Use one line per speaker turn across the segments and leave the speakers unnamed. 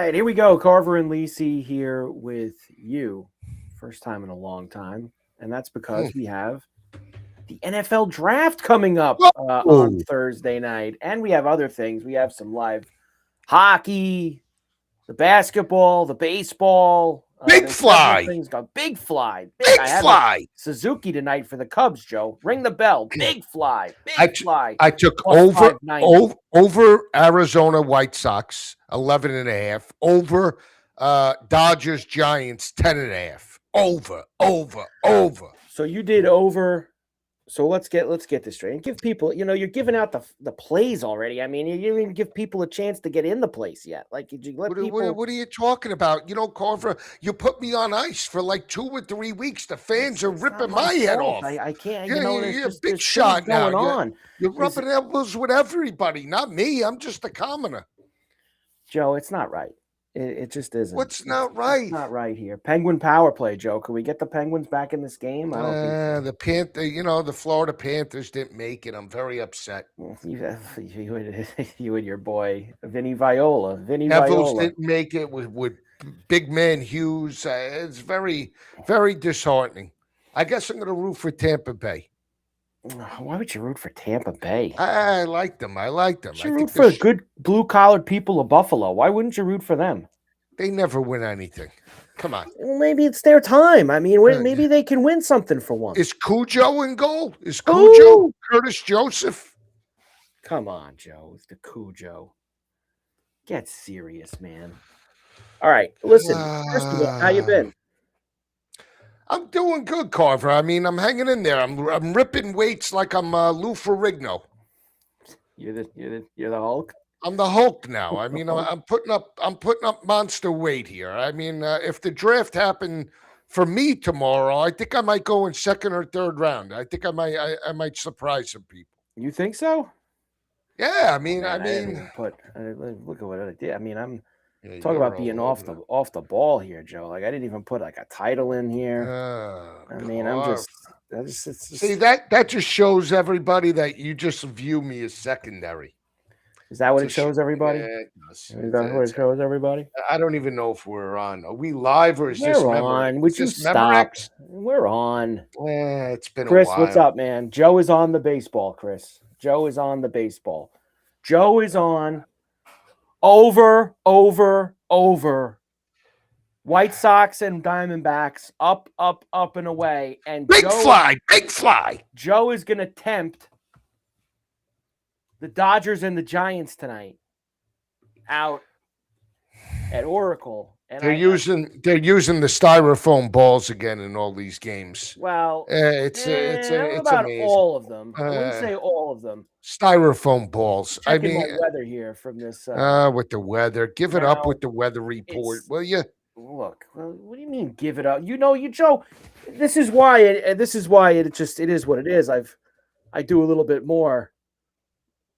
right, here we go. Carver and Lisi here with you. First time in a long time. And that's because we have the NFL draft coming up on
Oh,
Thursday night. And we have other things. We have some live hockey, the basketball, the baseball.
big
There's several
fly,
things going. Big fly. Big.
big
I have a
fly.
Suzuki tonight for the Cubs, Joe. Ring the bell. Big fly.
I
Big
t-
fly.
I took
Plus 590.
over Arizona White Sox 11.5, over Dodgers Giants 10.5, over.
So you did over. So let's get this straight and give people. You're giving out the plays already. I mean, you didn't even give people a chance to get in the place yet. Like, did you let people?
What are you talking about? Carver, you put me on ice for like 2 or 3 weeks. The fans are
It's not
ripping
my
my head
fault.
off.
I can't.
You're a big
there's
shot
things
now.
going on.
You're
Is-
rubbing elbows with everybody, not me. I'm just a commoner.
Joe, it's not right. It just isn't.
What's not right?
It's not right here. Penguin power play, Joe. Can we get the Penguins back in this game? I don't think so.
The the Florida Panthers didn't make it. I'm very upset.
You and your boy Vinny Viola.
Devils didn't make it with big man Hughes. It's very, very disheartening. I guess I'm going to root for Tampa Bay.
Why would you root for Tampa Bay?
I like them.
You should root for the good blue-collared people of Buffalo. Why wouldn't you root for them?
They never win anything. Come on.
Well, maybe it's their time. I mean, maybe they can win something for once.
Is Cujo in goal? Is Cujo Curtis Joseph?
Come on, Joe. It's the Cujo. Get serious, man. All right. Listen, first of all, how you been?
I'm doing good, Carver. I mean, I'm hanging in there. I'm ripping weights like I'm Lou Ferrigno.
You're the Hulk.
I'm the Hulk now. I mean, I'm putting up monster weight here. I mean, if the draft happened for me tomorrow, I think I might go in second or third round. I think I might surprise some people.
You think so?
Yeah, I mean,
look at what I did. I mean, talk about being off the ball here, Joe. Like, I didn't even put like a title in here. I mean,
see that just shows everybody that you just view me as secondary.
Is that what it shows everybody?
Yeah,
is that what it shows everybody?
I don't even know if we're on. Are we live or is this
on? Would you stop? We're on.
It's been
Chris,
a while.
what's up, man? Joe is on the baseball, Chris. Joe is on the baseball. Joe is on over. White Sox and Diamondbacks up and away. And
big fly.
Joe is going to tempt the Dodgers and the Giants tonight out at Oracle. And
they're using the styrofoam balls again in all these games.
Well,
it's
about
amazing.
All of them. I wouldn't say all of them.
Styrofoam balls.
I mean, my weather here from this.
With the weather, give it up with the weather report, will you?
Look, what do you mean give it up? Joe. This is why it is what it is. I do a little bit more.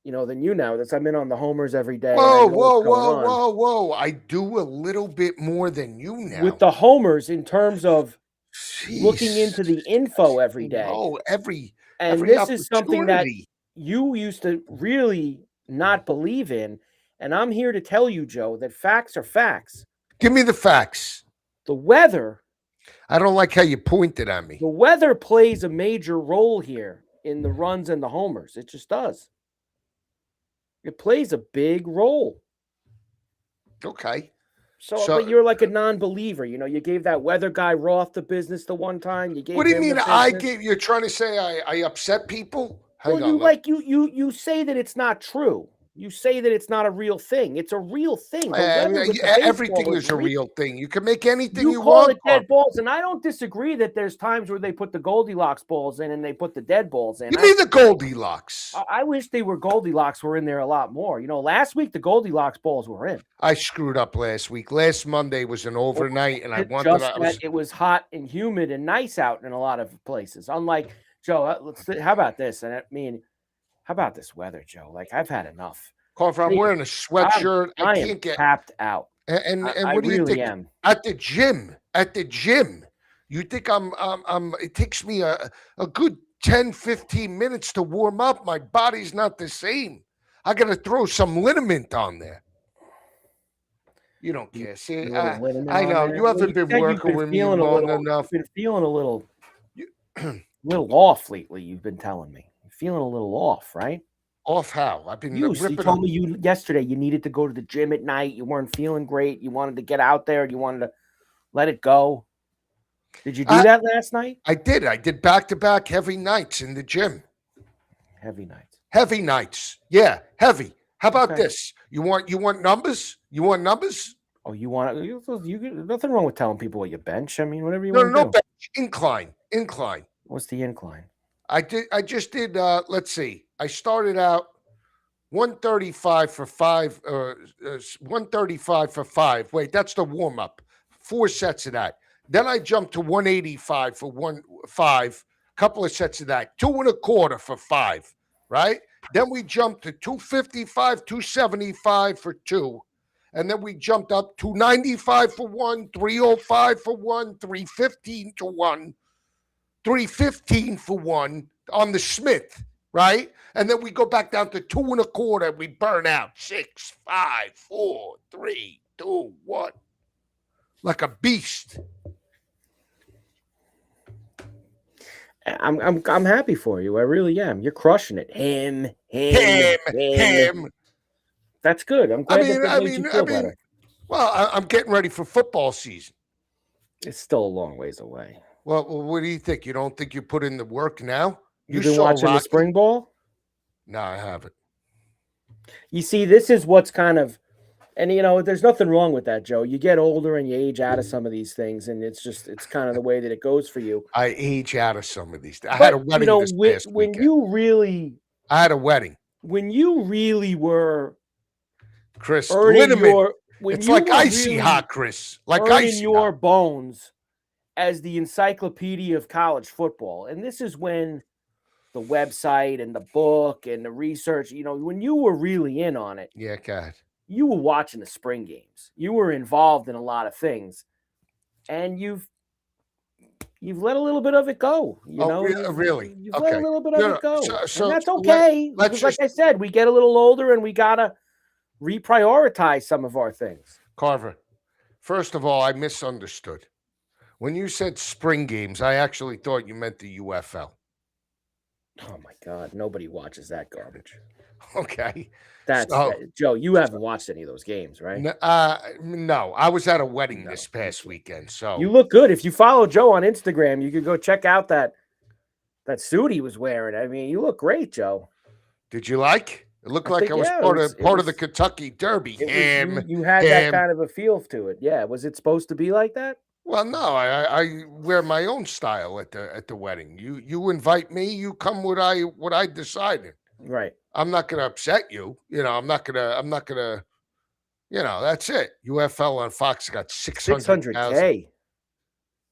Than you now. I'm in on the homers every day.
Whoa. I do a little bit more than you now.
With the homers in terms of looking into the info every day.
And
this is something that you used to really not believe in. And I'm here to tell you, Joe, that facts are facts.
Give me the facts.
The weather.
I don't like how you pointed at me.
The weather plays a major role here in the runs and the homers. It just does. It plays a big role.
Okay.
So but you're like a non-believer. You gave that weather guy Roth the business the one time. You gave.
What do you mean? You're trying to say I upset people?
You say that it's not true. You say that it's not a real thing. It's a real thing.
Everything is a real thing. You can make anything you
call
want.
It dead balls, and I don't disagree that there's times where they put the Goldilocks balls in and they put the dead balls in.
You mean the Goldilocks?
I wish they were Goldilocks were in there a lot more. Last week the Goldilocks balls were in.
I screwed up last week. Last Monday was an overnight, and
it was hot and humid and nice out in a lot of places. Unlike Joe, how about this? And I mean. How about this weather, Joe? Like, I've had enough.
Carver, I'm wearing a sweatshirt.
I can't get tapped out.
And
I
what do you
really
think?
Am.
At the gym. You think I'm it takes me a good 10, 15 minutes to warm up. My body's not the same. I got to throw some liniment on there. You don't care. See,
You a little liniment
I
on
know
there?
you
Well,
haven't
you
been
said you've
working
been
with me
feeling a
long
little.
enough.
You've been feeling a little,
You,
little off lately. You've been telling me you're feeling a little off, right?
off how? I've been
You
ripping up.
told me you yesterday you needed to go to the gym at night. You weren't feeling great. You wanted to get out there. You wanted to let it go. Did you do that last night?
I did. I did back-to-back heavy nights in the gym.
Heavy nights.
Heavy nights. Yeah, heavy. How about
Okay.
this? You want numbers? You want numbers?
Oh, nothing wrong with telling people what you bench. I mean, whatever you
No,
want
no,
to
no.
do.
Incline.
What's the incline?
I just did. Let's see. I started out 135 for five. 135 for five. Wait, that's the warm up. 4 sets of that. Then I jumped to 185 for 5. Couple of sets of that. 2 and a quarter for 5. Right. Then we jumped to 255, 275 for 2. And then we jumped up 295 for 1, 305 for 1, 315 to 1, 315 for 1 on the Smith, right? And then we go back down to 2 and a quarter. We burn out 6, 5, 4, 3, 2, 1. Like a beast.
I'm happy for you. I really am. You're crushing it. Him. That's good. I'm glad that made you feel better.
Well, I'm getting ready for football season.
It's still a long ways away.
Well, what do you think? You don't think you put in the work now?
You've been watching the spring ball?
No, I haven't.
You see, this is what's kind of, and there's nothing wrong with that, Joe. You get older and you age out of some of these things, and it's kind of the way that it goes for you.
I age out of some of these. I had a wedding this past weekend. I had a wedding.
When you really were,
Chris, it's like icy hot, Chris. Like icy
your bones as the encyclopedia of college football. And this is when the website and the book and the research, when you were really in on it.
Yeah, God.
You were watching the spring games. You were involved in a lot of things. And you've let a little bit of it go.
Really?
You've let a little bit of it go.
So
and that's okay. Because like I said, we get a little older and we got to reprioritize some of our things.
Carver, first of all, I misunderstood. When you said spring games, I actually thought you meant the UFL.
Oh, my God. Nobody watches that garbage.
Okay.
Joe, you haven't watched any of those games, right?
No. I was at a wedding this past weekend. So
you look good. If you follow Joe on Instagram, you could go check out that suit he was wearing. I mean, you look great, Joe.
Did you like? It looked like I was part of the Kentucky Derby.
You had that kind of a feel to it. Yeah. Was it supposed to be like that?
Well, no, I wear my own style at the wedding. You invite me, you come what I decided.
Right.
I'm not gonna upset you. I'm not gonna that's it. UFL on Fox got 600K.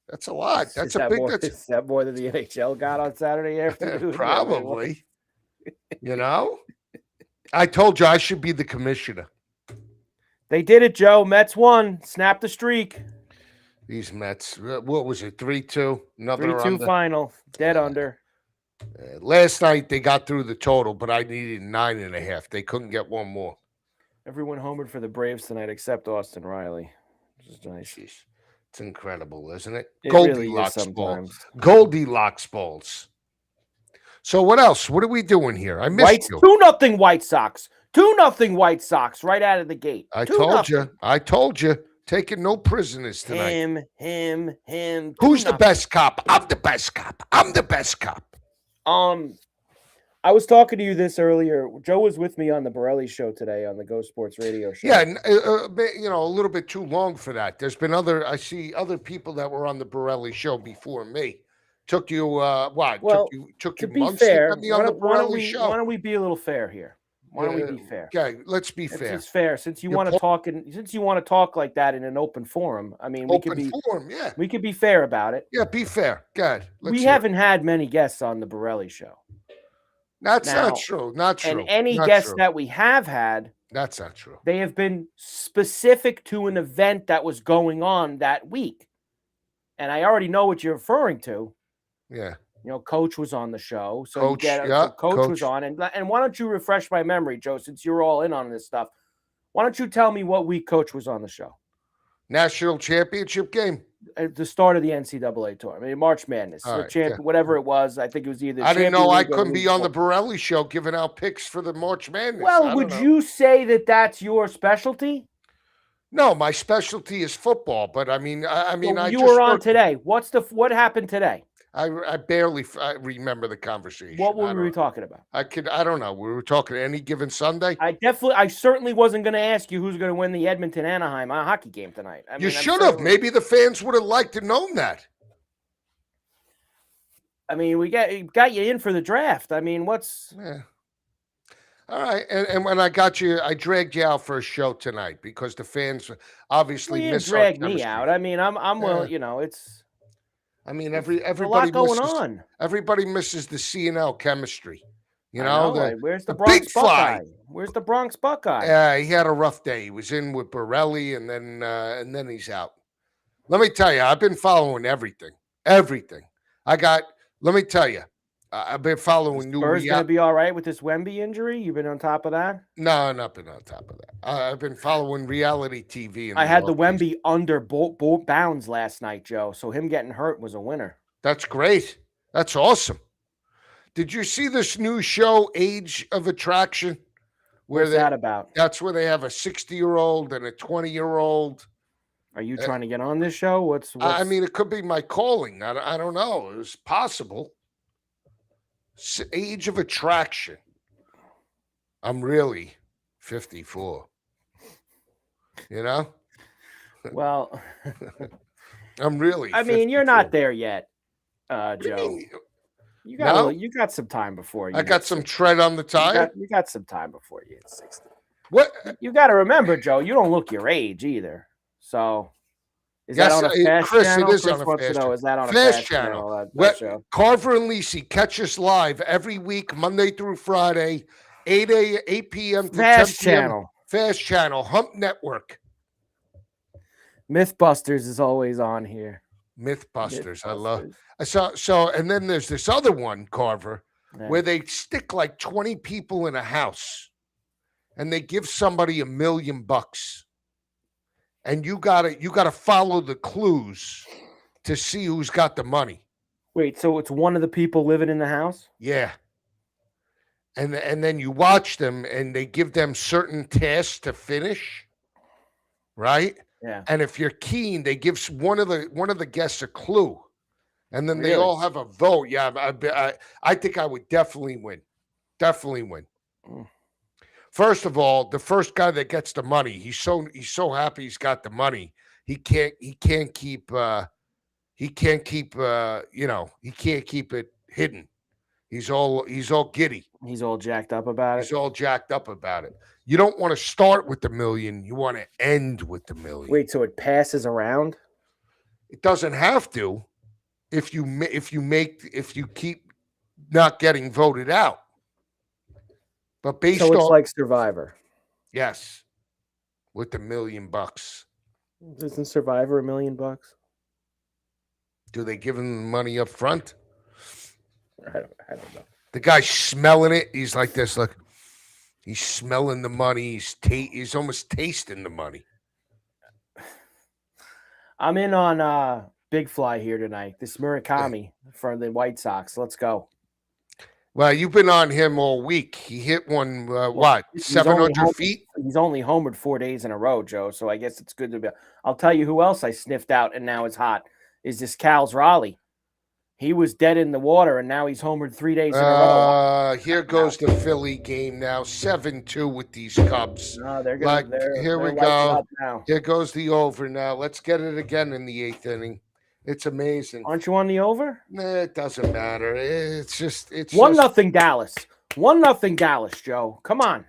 That's a lot. That's a big
Is that more than the NHL got on Saturday afternoon?
Probably. I told you I should be the commissioner.
They did it, Joe. Mets won. Snap the streak.
These Mets, what was it, 3-2? Another
3-2 final, dead under.
Last night they got through the total, but I needed 9.5. They couldn't get one more.
Everyone homered for the Braves tonight except Austin Riley, which is nice.
Jeez. It's incredible, isn't it?
Goldilocks balls.
Goldilocks balls. So what else? What are we doing here? I missed you.
2-0 White Sox. 2-0 White Sox right out of the gate.
I told you. Taking no prisoners tonight.
Him.
Who's the best cop? I'm the best cop.
I was talking to you this earlier. Joe was with me on the Borelli show today on the Go Sports radio show.
Yeah, a little bit too long for that. There's been I see other people that were on the Borelli show before me. Took you what?
Well,
took you
to be
months
fair,
to get me on the Borelli show.
Why don't we be a little fair here? Why don't we be fair?
Okay, let's be fair.
It's fair since you want to talk since you want to talk like that in an open forum. I mean, we could be fair about it.
Yeah, be fair. Good.
We haven't had many guests on the Borelli show.
That's not true. Not true.
And any guests that we have had,
that's not true.
They have been specific to an event that was going on that week. And I already know what you're referring to.
Yeah.
Coach was on the show. So
Coach
was on. And why don't you refresh my memory, Joe, since you're all in on this stuff? Why don't you tell me what week Coach was on the show?
National championship game.
At the start of the NCAA tournament, I mean, March Madness,
All
the
right,
champ,
yeah.
whatever it was. I think it was either
I didn't
champion
know I
week or
couldn't
week
be on the
before.
Borelli show giving out picks for the March Madness.
Well,
I
would
don't know.
you say that that's your specialty?
No, my specialty is football, but I mean,
So
I
you
just
were on
work-
today. What happened today?
I barely remember the conversation.
What were we talking about?
I don't know. We were talking any given Sunday.
I certainly wasn't going to ask you who's going to win the Edmonton Anaheim hockey game tonight.
You should have. Maybe the fans would have liked to known that.
I mean, we got you in for the draft. I mean, what's?
Yeah. All right, and when I got you, I dragged you out for a show tonight because the fans obviously
You
miss
drag
our
me
chemistry.
out. I mean, I'm well.
Yeah.
You know, it's.
I mean,
a
everybody
lot going
misses,
on.
Everybody misses the CNL chemistry. You
I
know,
where's the
the
Bronx
big fly.
Buckeye? Where's the Bronx Buckeye?
Yeah, he had a rough day. He was in with Borelli, and then he's out. Let me tell you, I've been following everything. Everything. Let me tell you, I've been following new.
Spurs going to be all right with this Wemby injury? You've been on top of that?
No, I've not been on top of that. I've been following reality TV.
I had the Wemby under bounds last night, Joe. So him getting hurt was a winner.
That's great. That's awesome. Did you see this new show, Age of Attraction?
What's that about?
That's where they have a 60-year-old and a 20-year-old.
Are you trying to get on this show? What's...
I mean, it could be my calling. I don't know. It was possible. Age of Attraction. I'm really 54. You know?
Well,
I'm really.
I mean, you're not there yet,
What do you
Joe.
mean?
You got some time before you.
I got some tread on the tire.
You got some time before you hit 60.
What?
You got to remember, Joe. You don't look your age either. So, is that on a fast
Chris,
channel?
it is
Chris
on a
wants to
fast
know,
channel.
is that on a
Fast
fast
channel.
channel?
What-
show?
Carver and Lisi, catch us live every week, Monday through Friday, 8 p.m. to
Fast
10 p.m.
channel.
Fast channel, Hump Network.
Mythbusters is always on here.
Mythbusters. I love. So, and then there's this other one, Carver, where they stick like 20 people in a house, and they give somebody $1 million, and you gotta follow the clues to see who's got the money.
Wait, so it's one of the people living in the house?
Yeah. And then you watch them, and they give them certain tasks to finish, right?
Yeah.
And if you're keen, they give one of the guests a clue, and then they
Really?
all have a vote. Yeah, I think I would definitely win. Definitely win.
Mm.
First of all, the first guy that gets the money, he's so happy he's got the money. He can't keep he can't keep it hidden. He's all giddy.
He's all jacked up about it.
He's all jacked up about it. You don't want to start with the $1 million. You want to end with the $1 million.
Wait, so it passes around?
It doesn't have to if you keep not getting voted out. But based
So it's
on
like Survivor.
yes, with the $1 million.
Isn't Survivor $1 million?
Do they give him the money up front?
I don't know.
The guy's smelling it. He's like this. Look, he's smelling the money. He's almost tasting the money.
I'm in on Big Fly here tonight. This Murakami for the White Sox. Let's go.
Well, you've been on him all week. He hit one,
He's
700 feet?
He's only homered 4 days in a row, Joe. So I guess it's good to be. I'll tell you who else I sniffed out and now is hot is this Cal's Raleigh. He was dead in the water, and now he's homered 3 days in a row.
Here goes the Philly game now, 7-2 with these Cubs.
No, they're gonna.
Here we go. Here goes the over now. Let's get it again in the 8th inning. It's amazing.
Aren't you on the over?
Nah, it doesn't matter. It's
1-0 Dallas. 1-0 Dallas, Joe. Come on.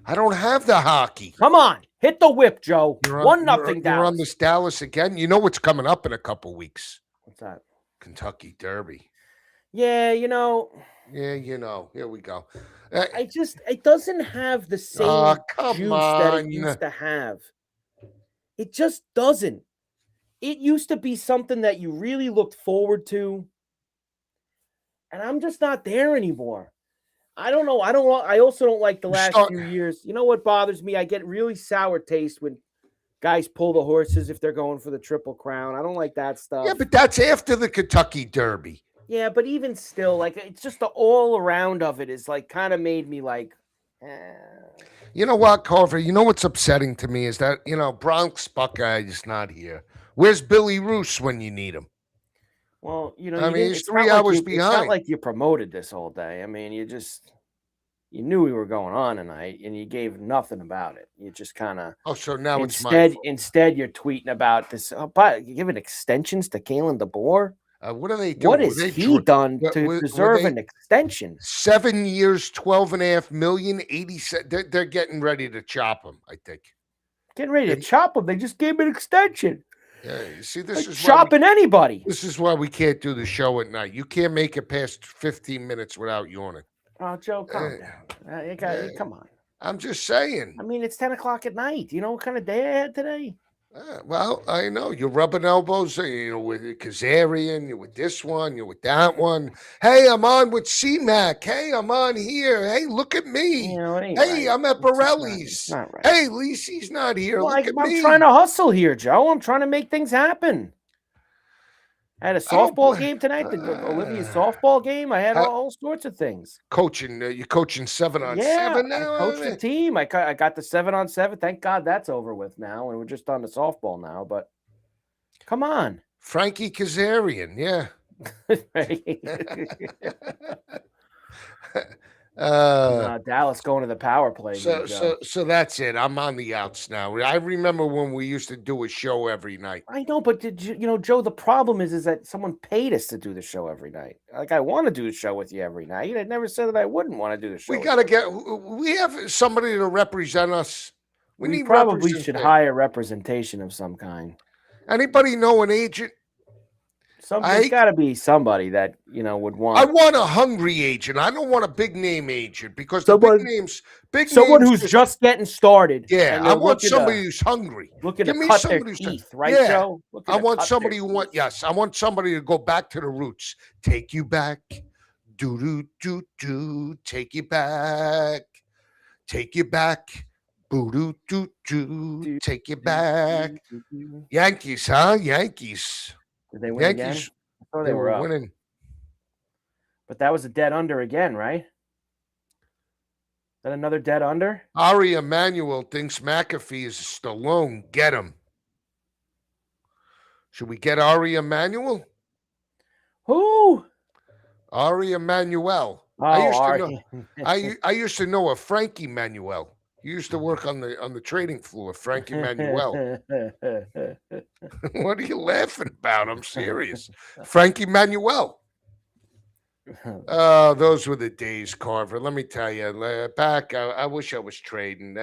I don't have the hockey.
Come on. Hit the whip, Joe. 1-0 Dallas.
You're on this Dallas again. You know what's coming up in a couple weeks?
What's that?
Kentucky Derby.
Yeah, you know.
Yeah, you know. Here we go.
It doesn't have the same juice that it used to have. It just doesn't. It used to be something that you really looked forward to. And I'm just not there anymore. I don't know. I also don't like the
You
last
start,
few years. You know what bothers me? I get really sour taste when guys pull the horses if they're going for the Triple Crown. I don't like that
yeah,
stuff.
but that's after the Kentucky Derby.
Yeah, but even still, like it's just the all around of it is like kind of made me like. Eh.
You know what, Carver? You know what's upsetting to me is that Bronx Buckeye is not here. Where's Billy Roos when you need him?
Well, you
I mean,
didn't.
he's 3 hours
It's not
behind.
like you promoted this whole day. I mean, you knew we were going on tonight, and you gave nothing about it. You just kind of.
Oh, so now it's my fault.
Instead, you're tweeting about this. But you're giving extensions to Kalen DeBoer.
What are they doing?
What has he done to
were
deserve
they
an extension?
7 years, 12.5 million, 87. They're getting ready to chop him, I think.
Getting ready to chop him. They just gave him an extension.
Yeah, you see,
Like chopping anybody.
This is why we can't do the show at night. You can't make it past 15 minutes without yawning.
Oh, Joe, calm down. Come on.
I'm just saying.
I mean, it's 10 o'clock at night. You know what kind of day I had today?
Well, I know you're rubbing elbows, with Kazarian, you're with this one, you're with that one. Hey, I'm on with C-Mac. Hey, I'm on here. Hey, look at me.
It ain't
hey,
right.
I'm at Borelli's.
It's not right.
Hey, Lisi's not here.
Well,
look at me.
I'm trying to hustle here, Joe. I'm trying to make things happen. I had a softball game tonight, the Olivia softball game. I had all sorts of things.
Coaching, you're coaching 7-on-7 now?
I coached the team. I got the 7-on-7. Thank God that's over with now, and we're just on the softball now. But come on.
Frankie Kazarian, yeah.
Dallas going to the power play.
So that's it. I'm on the outs now. I remember when we used to do a show every night.
I know, but did you Joe? The problem is that someone paid us to do the show every night. Like I want to do the show with you every night. I never said that I wouldn't want to do the show.
We have somebody to represent us.
We probably should hire representation of some kind.
Anybody know an agent?
There's got to be somebody that would want.
I want a hungry agent. I don't want a big name agent because
someone who's just getting started.
Yeah, I want somebody who's hungry.
Looking to cut their teeth, right, Joe?
I want somebody I want somebody to go back to the roots. Take you back, do. Take you back, boo do. Take you back. Yankees, huh? Yankees.
Did they win again? I thought they were
winning.
But that was a dead under again, right? Is that another dead under?
Ari Emanuel thinks McAfee is Stallone. Get him. Should we get Ari Emanuel?
Who?
Ari Emanuel.
Oh,
I used to know a Frankie Manuel. He used to work on the trading floor, Frankie Manuel. What are you laughing about? I'm serious. Frankie Manuel. Those were the days, Carver. Let me tell you. Back, I wish I was trading.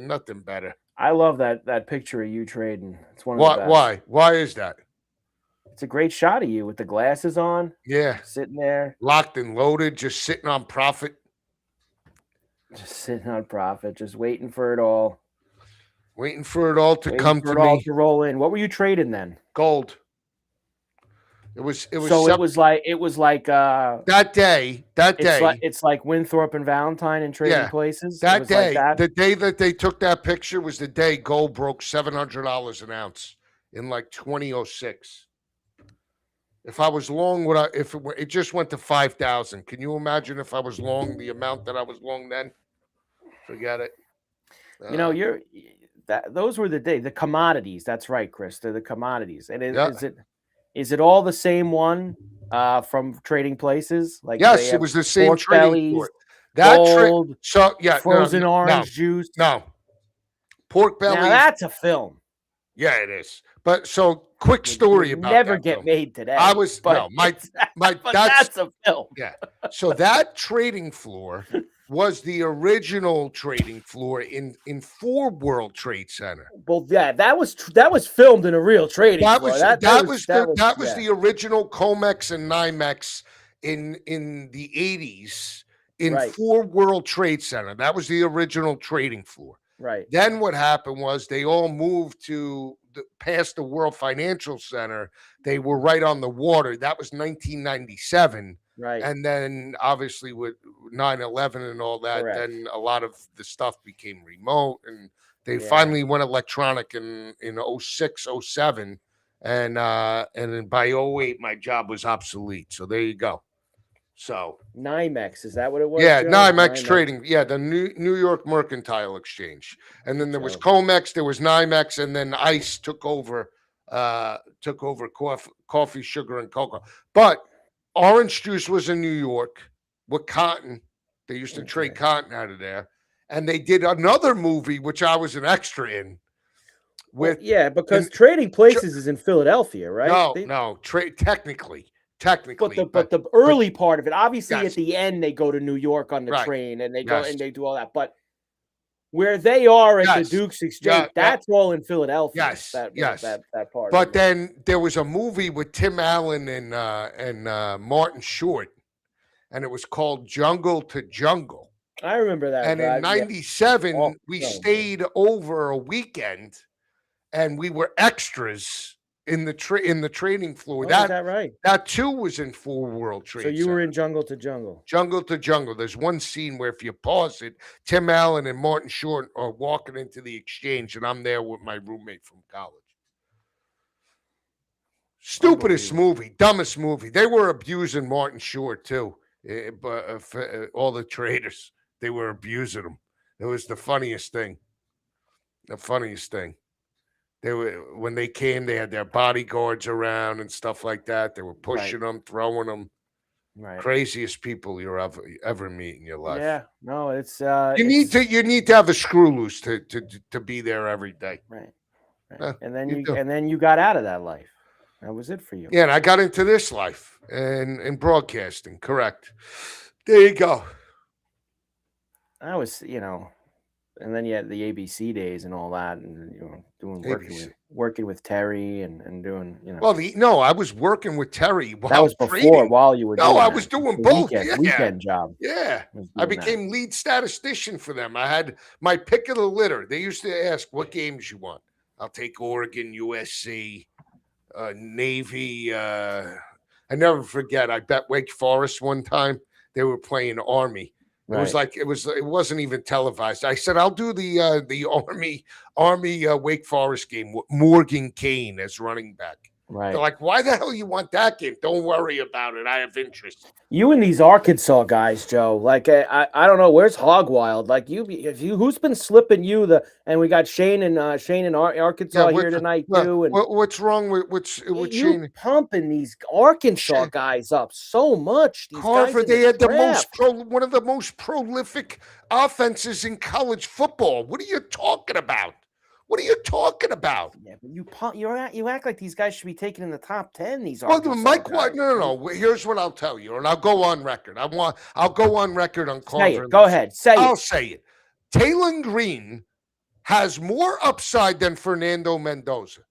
Nothing better.
I love that picture of you trading. It's one of the best.
Why? Why is that?
It's a great shot of you with the glasses on.
Yeah.
Sitting there.
Locked and loaded, just sitting on profit.
Just sitting on profit, just waiting for it all.
Waiting for it all to come to me.
All to roll in. What were you trading then?
Gold. It was
it was like
that day.
It's like Winthrop and Valentine in Trading Places.
That day, the day that they took that picture was the day gold broke $700 an ounce in like 2006. If I was long, if it just went to 5,000? Can you imagine if I was long the amount that I was long then? Forget it.
Those were the days. The commodities. That's right, Chris. They're the commodities. And is it all the same one from Trading Places? Like
yes, it was the same trading floor.
Gold,
frozen
orange juice.
No, pork belly.
Now that's a film.
Yeah, it is. But so quick story about
never
that
get
film.
Made today.
That's
a film.
Yeah. So that trading floor was the original trading floor in Ford World Trade Center.
Well, yeah, that was filmed in a real trading floor.
That was the original Comex and NYMEX in the 80s in Ford World Trade Center. That was the original trading floor.
Right.
Then what happened was they all moved to past the World Financial Center. They were right on the water. That was 1997.
Right.
And then obviously with 9/11 and all that,
Correct.
then a lot of the stuff became remote, and they
Yeah.
finally went electronic in '06, '07, and then by '08 my job was obsolete. So there you go. So
NYMEX, is that what it was,
yeah,
Joe?
NYMEX
NYMEX.
Trading. Yeah, the New York Mercantile Exchange, and then there was
Joe.
Comex, there was NYMEX, and then ICE took over coffee, sugar, and cocoa. But orange juice was in New York with cotton. They used to trade
Okay.
cotton out of there, and they did another movie which I was an extra in
Well,
with.
yeah,
And
because Trading Places is in Philadelphia, right?
no, trade
But
technically,
the
but
early part of it, obviously, at
yes,
the end, they go to New York on the
right,
train, and they go
yes,
and they do all that. But where they are at the
yes,
Duke's
yeah,
Exchange,
yeah,
that's all in Philadelphia.
yes,
That that
yes.
that that part of
But
it.
then there was a movie with Tim Allen and Martin Short, and it was called Jungle to Jungle.
I remember that,
And
but
in
yeah,
'97,
awful
we
show, man.
stayed over a weekend, and we were extras in the trading floor.
Oh, is that right?
That too was in Full World
So
Trade
you were
Center.
in Jungle to Jungle.
Jungle to Jungle. There's one scene where if you pause it, Tim Allen and Martin Short are walking into the exchange, and I'm there with my roommate from college. Stupidest
Unbelievable.
movie, dumbest movie. They were abusing Martin Short too, but all the traders, they were abusing him. It was the funniest thing. The funniest thing. They were when they came, they had their bodyguards around and stuff like that. They were
Right.
pushing them, throwing them.
Right.
Craziest people you'll ever meet in your life.
Yeah. No, it's
You need to have a screw loose to be there every day.
right. Right.
Yeah,
And
you do.
then you got out of that life. That was it for you.
Yeah, and I got into this life in broadcasting. Correct. There you go.
I was, and then you had the ABC days and all that, and doing
ABC.
working with Terry and doing,
Well, no, I was working with Terry
that
while
was before
trading.
while you were
No,
doing
I
that.
was doing
The
both. Yeah,
weekend job.
yeah.
Was
I
doing that.
became lead statistician for them. I had my pick of the litter. They used to ask, "What games you want?" I'll take Oregon, USC, Navy. I never forget. I bet Wake Forest one time. They were playing Army. It was
Right.
like it wasn't even televised. I said I'll do the Army Wake Forest game with Morgan Kane as running back. They're
Right.
like, why the hell you want that game? Don't worry about it. I have interest.
You and these Arkansas guys, Joe. Like I don't know where's Hogwild. Like who's been slipping you and we got Shane and
Yeah,
Arkansas here tonight too. And
what's wrong with
you
Shane
pumping these Arkansas
Shane
guys up so much. These guys
Carver?
in
They
the
had the
draft.
one of the most prolific offenses in college football. What are you talking about? What are you talking about?
Yeah, but you act like these guys should be taken in the top 10. These
Well,
Arkansas
Mike,
guys.
no. Here's what I'll tell you, and I'll go on record. I'll go on record on
Say
Carver.
it. Go ahead. Say
I'll
it.
say it. Taylor Green has more upside than Fernando Mendoza,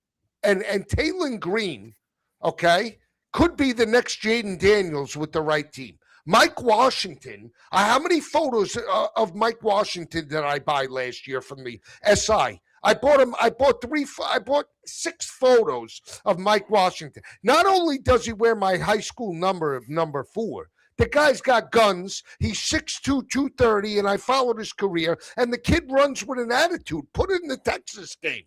and Taylor Green, okay, could be the next Jaden Daniels with the right team. Mike Washington. How many photos of Mike Washington did I buy last year from the SI? I bought him. I bought 6 photos of Mike Washington. Not only does he wear my high school number of number 4, the guy's got guns. He's 6'2", 230, and I followed his career. And the kid runs with an attitude. Put it in the Texas game.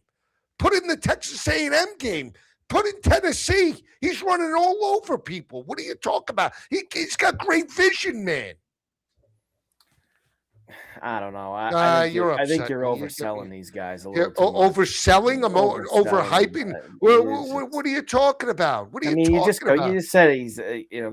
Put it in the Texas A&M game. Put in Tennessee. He's running all over people. What are you talking about? He's got great vision, man.
I don't know. I think you're
upset.
overselling these guys a
You're
little too much.
overselling. I'm overhyping. What are you talking about? What are you talking about?
You just said he's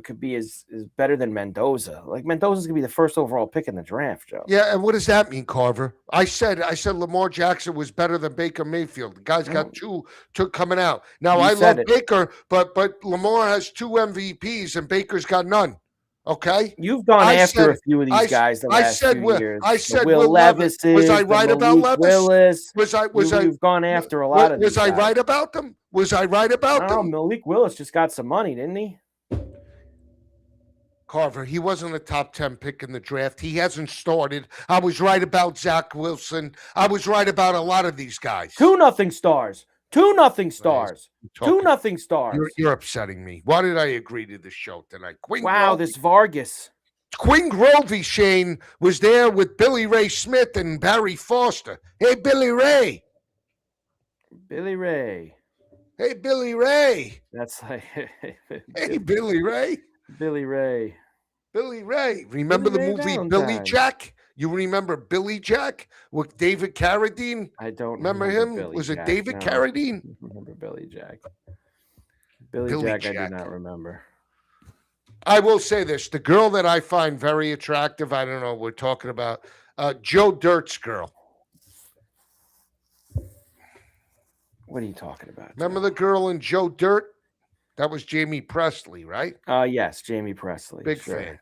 could be is better than Mendoza. Like Mendoza's gonna be the first overall pick in the draft, Joe.
Yeah, and what does that mean, Carver? I said Lamar Jackson was better than Baker Mayfield. The guy's got two coming out. Now I love Baker, but Lamar has 2 MVPs and Baker's got none. Okay,
you've gone after a few of these guys the last few years.
I said
Will Levis.
Was I right about Levis?
Willis.
Was I?
You've gone after a lot of these guys.
Was I right about them? Was I right about them?
Malik Willis just got some money, didn't he?
Carver, he wasn't a top 10 pick in the draft. He hasn't started. I was right about Zach Wilson. I was right about a lot of these guys.
2-0 Stars. 2-0
Nice.
Stars.
Talking-
2-0 Stars.
You're upsetting me. Why did I agree to the show tonight? Quinn
Wow,
Grovey.
this Vargas.
Quinn Grovey, Shane, was there with Billy Ray Smith and Barry Foster. Hey, Billy Ray.
Billy Ray.
Hey, Billy Ray.
That's like
Hey, Billy Ray.
Billy Ray.
Billy Ray. Remember
Billy
the
Ray
movie Billy
Valentine.
Jack? You remember Billy Jack with David Carradine?
I don't
Remember him?
Billy
Was it
Jack,
David
no.
Carradine?
I remember Billy Jack. Billy
Billy
Jack, I
Jack.
do not remember.
I will say this. The girl that I find very attractive, I don't know, we're talking about Joe Dirt's girl.
What are you talking about?
Remember the girl in Joe Dirt? That was Jamie Presley, right?
Yes, Jamie Presley.
Big
sure.
fan.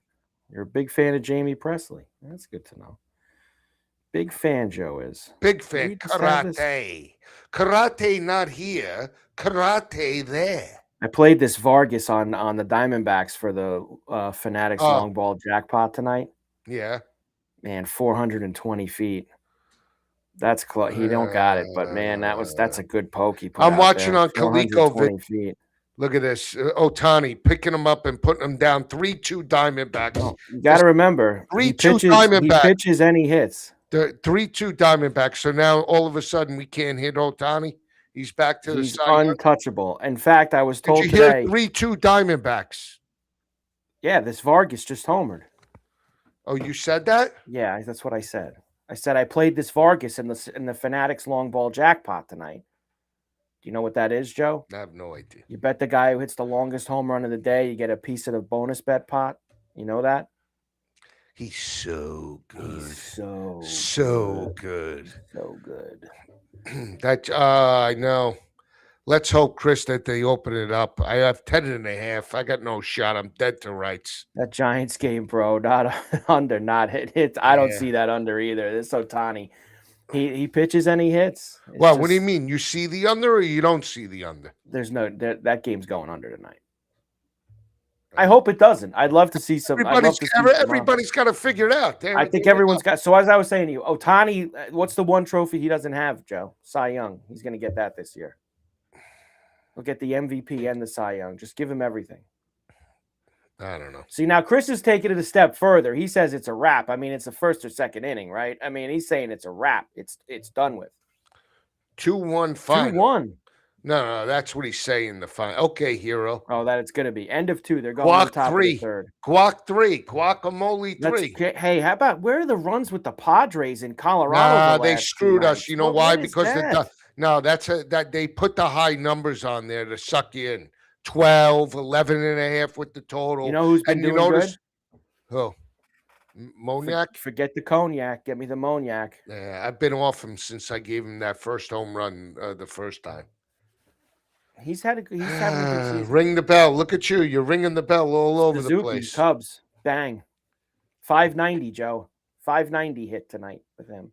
You're a big fan of Jamie Presley. That's good to know. Big fan, Joe is.
Big fan. Karate. Karate not here. Karate there.
I played this Vargas on the Diamondbacks for the Fanatics long ball jackpot tonight.
Yeah.
Man, 420 feet. That's close. He don't got it, but man, that's a good poke he put
I'm
out
watching
there.
on Coleco.
Feet.
Look at this. Otani picking him up and putting him down 3-2 Diamondbacks.
Oh, you got to remember,
3-2 Diamondbacks.
He pitches and he hits.
The 3-2 Diamondbacks. So now all of a sudden we can't hit Otani. He's back to
He's
the side.
Untouchable. In fact, I was told
Did you
today.
hear 3-2 Diamondbacks?
Yeah, this Vargas just homered.
Oh, you said that?
Yeah, that's what I said. I said I played this Vargas in the Fanatics long ball jackpot tonight. Do you know what that is, Joe?
I have no idea.
You bet the guy who hits the longest home run of the day, you get a piece of the bonus bet pot. You know that?
He's so good.
He's so
good.
So good.
That I know. Let's hope, Chris, that they open it up. I have 10.5. I got no shot. I'm dead to rights.
That Giants game, bro, not under, not hit. I don't see that under either. This Otani. He pitches and he hits.
Well, what do you mean? You see the under or you don't see the under?
There's no that game's going under tonight. I hope it doesn't. I'd love to see some.
Everybody's got to figure it out.
I think everyone's got. So as I was saying to you, Otani, what's the one trophy he doesn't have, Joe? Cy Young. He's going to get that this year. He'll get the MVP and the Cy Young. Just give him everything.
I don't know.
See, now Chris is taking it a step further. He says it's a wrap. I mean, it's the first or second inning, right? I mean, he's saying it's a wrap. It's done with.
2-1 final.
2-1.
No, that's what he's saying. The final. Okay, hero.
Oh, that it's going to be end of 2. They're going to the top of the third.
Guac 3. Guacamole 3.
Hey, how about where are the runs with the Padres in Colorado?
They screwed us. You know why? Because that they put the high numbers on there to suck you in. 12, 11.5 with the total.
You know who's been doing good?
Who? Moniac?
Forget the cognac. Get me the Moniac.
Yeah, I've been off him since I gave him that first home run the first time.
He's having a good season.
Ring the bell. Look at you. You're ringing the bell all over
Suzuki,
the place.
Cubs. Bang. 590, Joe. 590 hit tonight with him.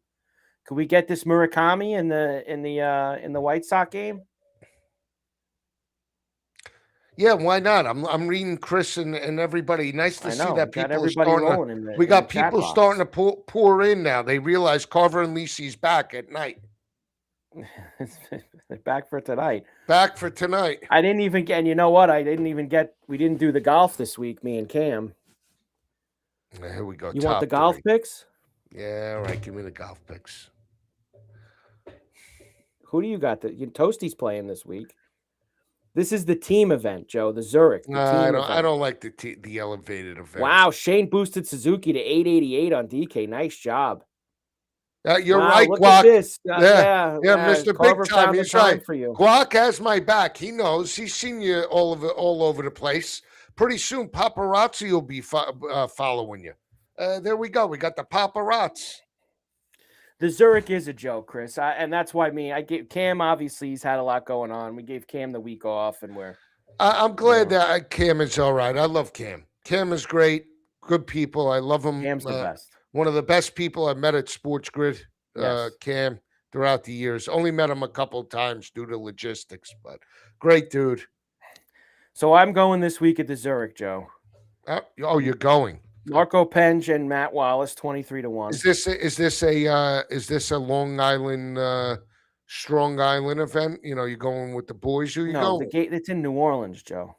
Could we get this Murakami in the White Sox game?
Yeah, why not? I'm reading Chris and everybody. Nice to see that people are starting to. We got people starting to pour in now. They realize Carver and Lisi's back at night.
Back for tonight.
Back for tonight.
I didn't even get. And you know what? We didn't do the golf this week. Me and Cam.
Here we go.
You want the golf picks?
Yeah, all right. Give me the golf picks.
Who do you got? Toasty's playing this week. This is the team event, Joe. The Zurich.
I don't like the elevated event.
Wow, Shane boosted Suzuki to 888 on DK. Nice job.
You're right,
look
Guac.
At this.
Yeah, Mr.
Carver
Big Time. He's right.
For you.
Guac has my back. He knows. He's seen you all over the place. Pretty soon, paparazzi will be following you. There we go. We got the paparazzi.
The Zurich is a joke, Chris, and that's why I gave Cam. Obviously, he's had a lot going on. We gave Cam the week off, and
I'm glad that Cam is all right. I love Cam. Cam is great. Good people. I love him.
Cam's the best.
One of the best people I've met at Sports Grid.
Yes.
Cam, throughout the years. Only met him a couple of times due to logistics, but great dude.
So I'm going this week at the Zurich, Joe.
Oh, you're going.
Marco Penge and Matt Wallace, 23-1.
Is this a Long Island Strong Island event? You're going with the boys. Who you
No, the
going?
gate. It's in New Orleans, Joe.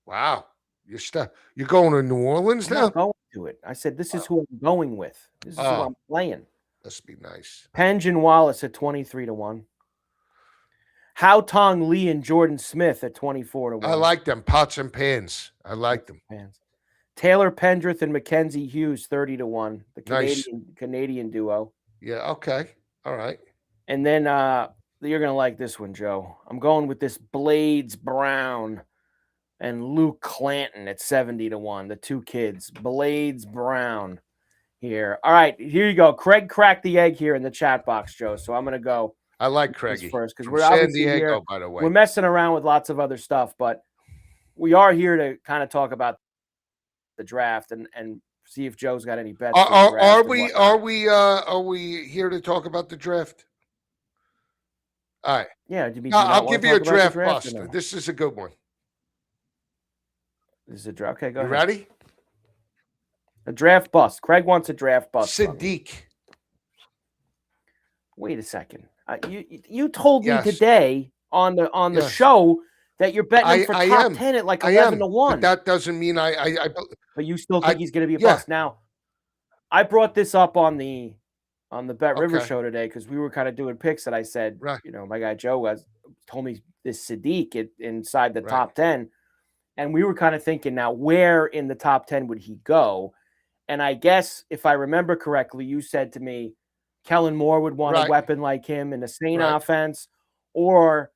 Wow, you're going to New Orleans
I'm not
now?
going to it. I said this is
Oh,
who I'm going with. This is who
oh,
I'm playing.
must be nice.
Penge and Wallace at 23-1. Hao Tong Lee and Jordan Smith at 24-1.
I like them pots and pans. I like them.
Taylor Pendrith and Mackenzie Hughes 30-1. The
Nice.
Canadian duo.
Yeah. Okay. All right.
And then you're gonna like this one, Joe. I'm going with this Blades Brown and Luke Clanton at 70-1. The two kids, Blades Brown. Here. All right, here you go. Craig cracked the egg here in the chat box, Joe. So I'm gonna go.
I like Craigie
first because
from
we're
San
obviously
Diego,
here.
by the way.
We're messing around with lots of other stuff, but we are here to kind of talk about the draft and see if Joe's got any bets.
Are we here to talk about the draft? All right.
Yeah.
I'll give you a draft bust. This is a good one.
This is a draft. Okay, go
ahead.
You
ready?
A draft bust. Craig wants a draft bust.
Sadiq.
Wait a second. You told me
Yes.
today on the show that you're betting him for top 10 at like 11-1.
But that doesn't mean
But you still think he's going to be a bust. Now, I brought this up on the Bet River show today because we were kind of doing picks that I said, my guy Joe told me this Sadiq inside the top 10. And we were kind of thinking, now where in the top 10 would he go? And I guess if I remember correctly, you said to me, Kellen Moore would want a weapon like him in a sane offense, or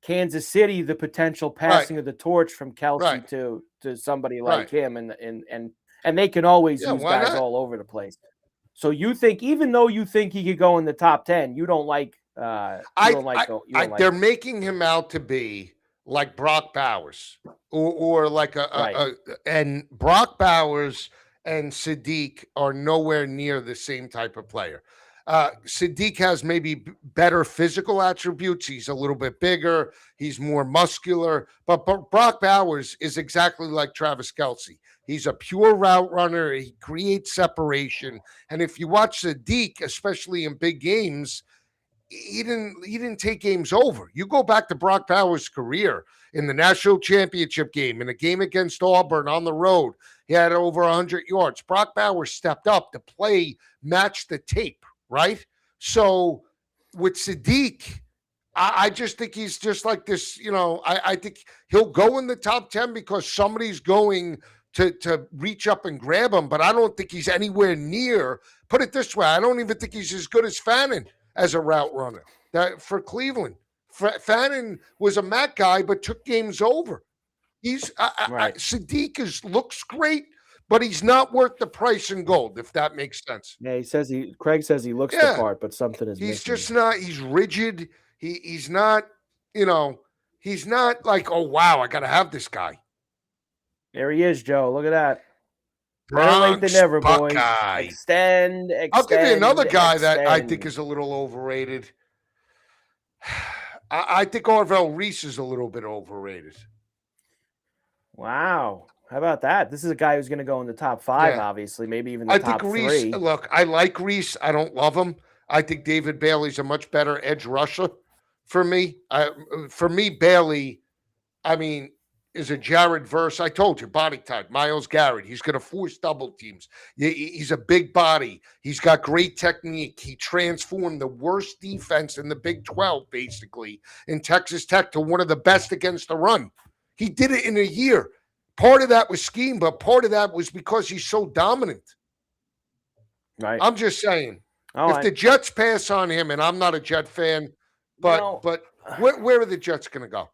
Kansas City, the potential passing of the torch from Kelsey to somebody like him, and they can always use guys all over the place. So you think, even though you think he could go in the top 10, you don't like.
They're making him out to be like Brock Bowers, or like and Brock Bowers and Sadiq are nowhere near the same type of player. Sadiq has maybe better physical attributes. He's a little bit bigger. He's more muscular. But Brock Bowers is exactly like Travis Kelce. He's a pure route runner. He creates separation. And if you watch Sadiq, especially in big games, he didn't take games over. You go back to Brock Bowers' career in the national championship game, in a game against Auburn on the road, he had over 100 yards. Brock Bowers stepped up. The play matched the tape, right? So with Sadiq, I just think he's just like this, I think he'll go in the top 10 because somebody's going to reach up and grab him, but I don't think he's anywhere near. Put it this way, I don't even think he's as good as Fannin as a route runner for Cleveland. Fannin was a MAC guy, but took games over. Sadiq looks great, but he's not worth the price in gold, if that makes sense.
Yeah, Craig says he looks the part, but something is missing.
He's just not. He's rigid. He's not. He's not like, oh wow, I got to have this guy.
There he is, Joe. Look at that.
Better
late than never, boys.
Buckeye.
Extend.
I'll give you another guy that I think is a little overrated. I think Arvell Reese is a little bit overrated.
Wow. How about that? This is a guy who's going to go in the top 5, obviously, maybe even the top 3.
Reese, look, I like Reese. I don't love him. I think David Bailey's a much better edge rusher for me. Bailey, is a Jared Verse. I told you, body type, Myles Garrett. He's going to force double teams. He's a big body. He's got great technique. He transformed the worst defense in the Big 12, basically, in Texas Tech to one of the best against the run. He did it in a year. Part of that was scheme, but part of that was because he's so dominant.
Right.
I'm just saying. If the Jets pass on him, and I'm not a Jet fan, but where are the Jets going to go?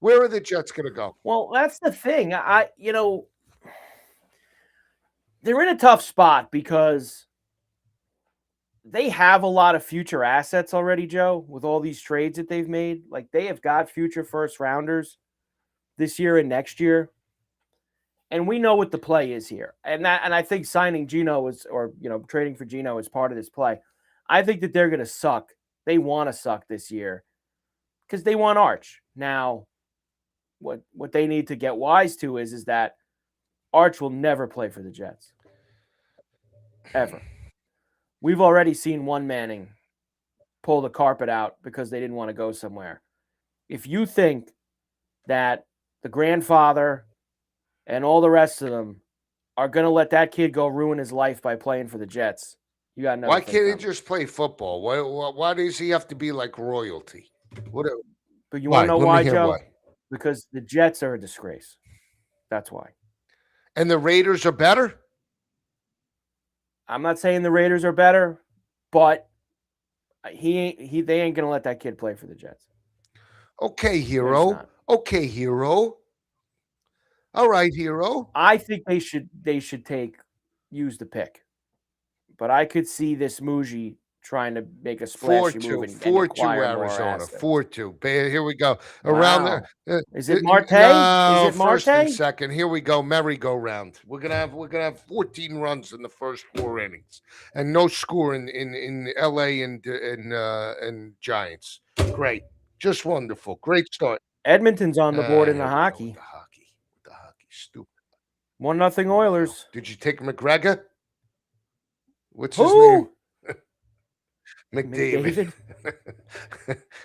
Where are the Jets going to go?
Well, that's the thing. They're in a tough spot because they have a lot of future assets already, Joe, with all these trades that they've made. Like, they have got future first rounders this year and next year. And we know what the play is here. And I think signing Geno trading for Geno is part of this play. I think that they're going to suck. They want to suck this year because they want Arch. Now, what they need to get wise to is that Arch will never play for the Jets. Ever. We've already seen one Manning pull the carpet out because they didn't want to go somewhere. If you think that the grandfather and all the rest of them are going to let that kid go ruin his life by playing for the Jets, you got another
Why
thing
can't he
coming.
just play football? Why does he have to be like royalty? What?
But you want to know
Let me
why,
hear
Joe?
why.
Because the Jets are a disgrace. That's why.
And the Raiders are better?
I'm not saying the Raiders are better, but they ain't gonna let that kid play for the Jets.
Okay,
They're just
hero.
not.
Okay, hero. All right, hero.
I think they should use the pick. But I could see this Muji trying to make a splashy move and
4-2
acquire more
Arizona.
assets.
4-2. Here we go. Around
Wow.
there.
Is it Marte?
No,
Is it
first and
Marte?
second. Here we go. Merry-go-round. We're gonna have 14 runs in the first 4 innings, and no score in LA and Giants. Great, just wonderful. Great start.
Edmonton's on the board in the
Here we go
hockey.
with the hockey. Stupid.
1-0 Oilers.
Did you take McGregor? What's
Who?
his name? McDavid.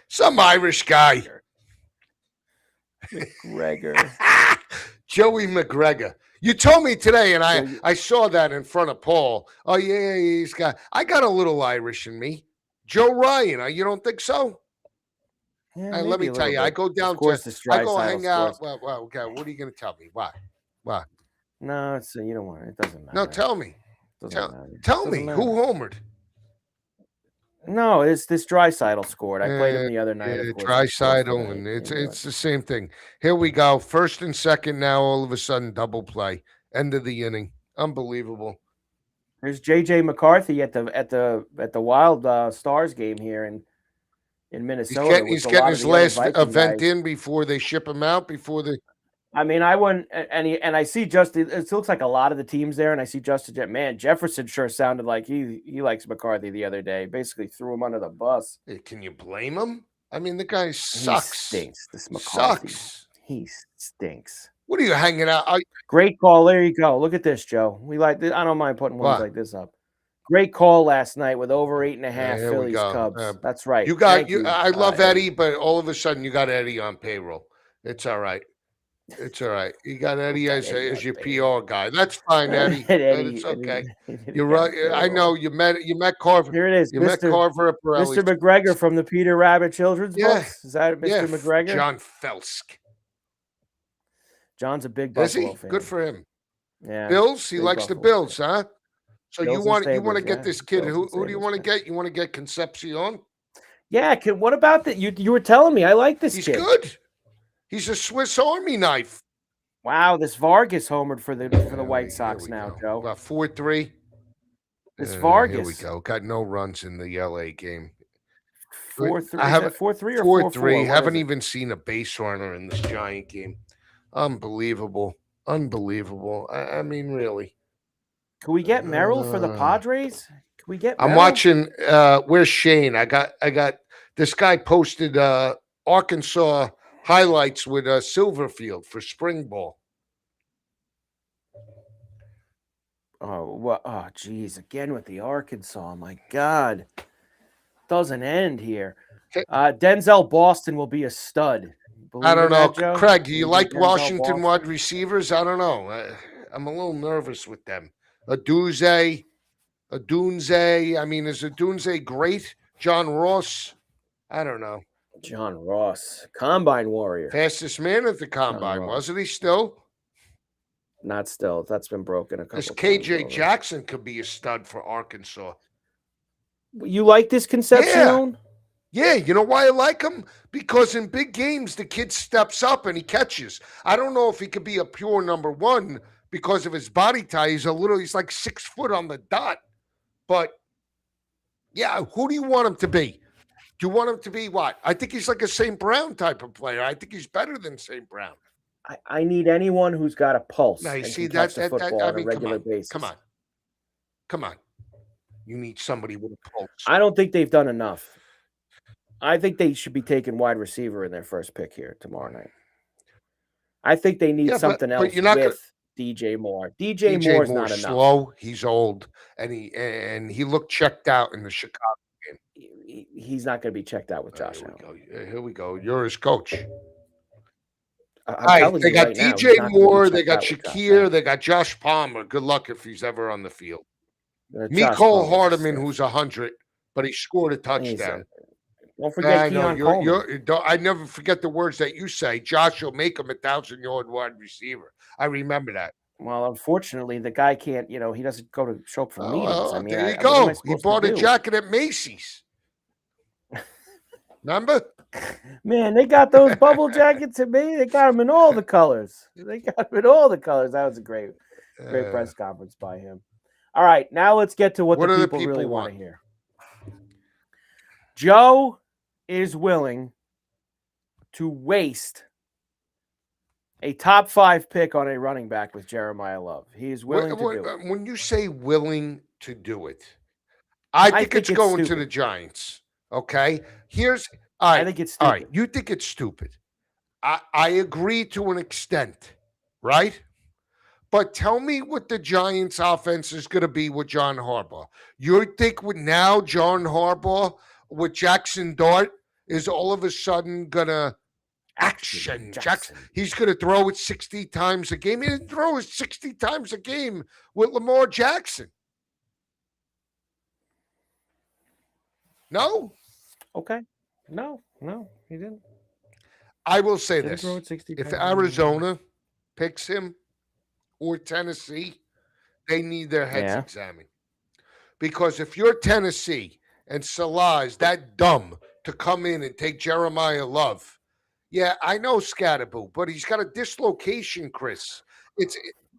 Some Irish guy.
McGregor.
Joey McGregor. You told me today, and I saw that in front of Paul. Oh, yeah, I got a little Irish in me. Joe Ryan, you don't think so?
Yeah,
Let me tell you, I go down I go hang out. Well, okay, what are you going to tell me? Why?
No, it's you don't want it. It doesn't matter.
No, tell me. Tell me
matter.
who homered.
No, it's this Draisaitl scored. I played him the other night.
Draisaitl, and it's the same thing. Here we go. First and second now. All of a sudden, double play. End of the inning. Unbelievable.
There's JJ McCarthy at the Wild Stars game here in Minnesota.
He's getting his last event in before they ship him out.
I mean, I went and I see Justin. It looks like a lot of the teams there, and I see Justin. Man, Jefferson sure sounded like he likes McCarthy the other day. Basically, threw him under the bus.
Hey, can you blame him? I mean, the guy sucks.
He stinks. This McCarthy. He stinks.
What are you hanging out?
Great call. There you go. Look at this, Joe. We like this. I don't mind putting ones like this up. Great call last night with over 8.5 Phillies Cubs. That's right.
I love Eddie, but all of a sudden you got Eddie on payroll. It's all right. It's all right. You got Eddie as your PR guy. That's fine, Eddie. It's okay. You're right. I know you met Carver.
Here it is.
You met Carver at Pirelli's.
Mr. McGregor from the Peter Rabbit Children's books. Is that Mr. McGregor?
John Felsk.
John's a big Buffalo fan.
Good for him.
Yeah.
Bills. He likes the Bills, huh? So
Bills
you want to get this kid. Who do you want to get? You want to get Concepcion?
Yeah. What about that? You were telling me I like this kid.
He's good. He's a Swiss Army knife.
Wow, this Vargas homered for the White Sox now, Joe.
About 4-3.
This Vargas.
Here we go. Got no runs in the LA game.
4-3. I have 4-3 or 4-4.
Haven't even seen a base runner in this Giant game. Unbelievable. I mean, really.
Can we get Merrill for the Padres? Can we get?
I'm watching. Where's Shane? I got this guy posted Arkansas highlights with Silverfield for spring ball.
Oh, geez. Again with the Arkansas. My God. Doesn't end here. Denzel Boston will be a stud.
I don't know. Craig, do you like Washington wide receivers? I don't know. I'm a little nervous with them. Adunze. I mean, is Adunze great? John Ross? I don't know.
John Ross, Combine Warrior.
Fastest man at the Combine, wasn't he still?
Not still. That's been broken a couple
times. KJ Jackson could be a stud for Arkansas.
You like this Concepcion?
Yeah, you know why I like him? Because in big games, the kid steps up and he catches. I don't know if he could be a pure number one because of his body type. He's like 6 foot on the dot. But, yeah, who do you want him to be? Do you want him to be what? I think he's like a St. Brown type of player. I think he's better than St. Brown.
I need anyone who's got a pulse.
Now, you
and
see,
can catch the football on a regular basis.
Come on. You need somebody with a pulse.
I don't think they've done enough. I think they should be taking wide receiver in their first pick here tomorrow night. I think they need something else with DJ Moore. DJ Moore's not enough.
Slow. He's old, and he looked checked out in the Chicago
He's not going to be checked out with Josh
Here we
Allen.
go. Here we go. You're his coach.
I'm telling
They
you
got
right now,
DJ
he's not going to be
Moore. They
checked
got
out with Josh
Shakir.
Allen.
They got Josh Palmer. Good luck if he's ever on the field.
Josh
Mecole
Palmer's a
Hardman,
stiff.
who's 100, but he scored a touchdown.
Don't forget
I know
Keon Coleman.
I never forget the words that you say. Josh will make him 1,000-yard wide receiver. I remember that.
Well, unfortunately, the guy can't. He doesn't go to show up for meetings.
Well,
I mean,
there you
what am I
go. He
supposed
bought
to
a
do?
jacket at Macy's. Remember?
Man, they got those bubble jackets at me. They got them in all the colors. That was a great press conference by him. All right, now let's get to what the people really want to hear. Joe is willing to waste a top 5 pick on a running back with Jeremiah Love. He is willing to do it.
When you say willing to do it, I think it's going to the Giants. Okay?
I think it's stupid.
All right, you think it's stupid. I agree to an extent, right? But tell me what the Giants' offense is going to be with John Harbaugh. You think with now John Harbaugh with Jackson Dart is all of a sudden going to action Jackson? He's going to throw it 60 times a game. He didn't throw it 60 times a game with Lamar Jackson. No?
Okay. No, he didn't.
I will say this. If Arizona picks him or Tennessee, they need their heads examined. Because if you're Tennessee and Salah is that dumb to come in and take Jeremiah Love, yeah, I know Scatterboo, but he's got a dislocation, Chris.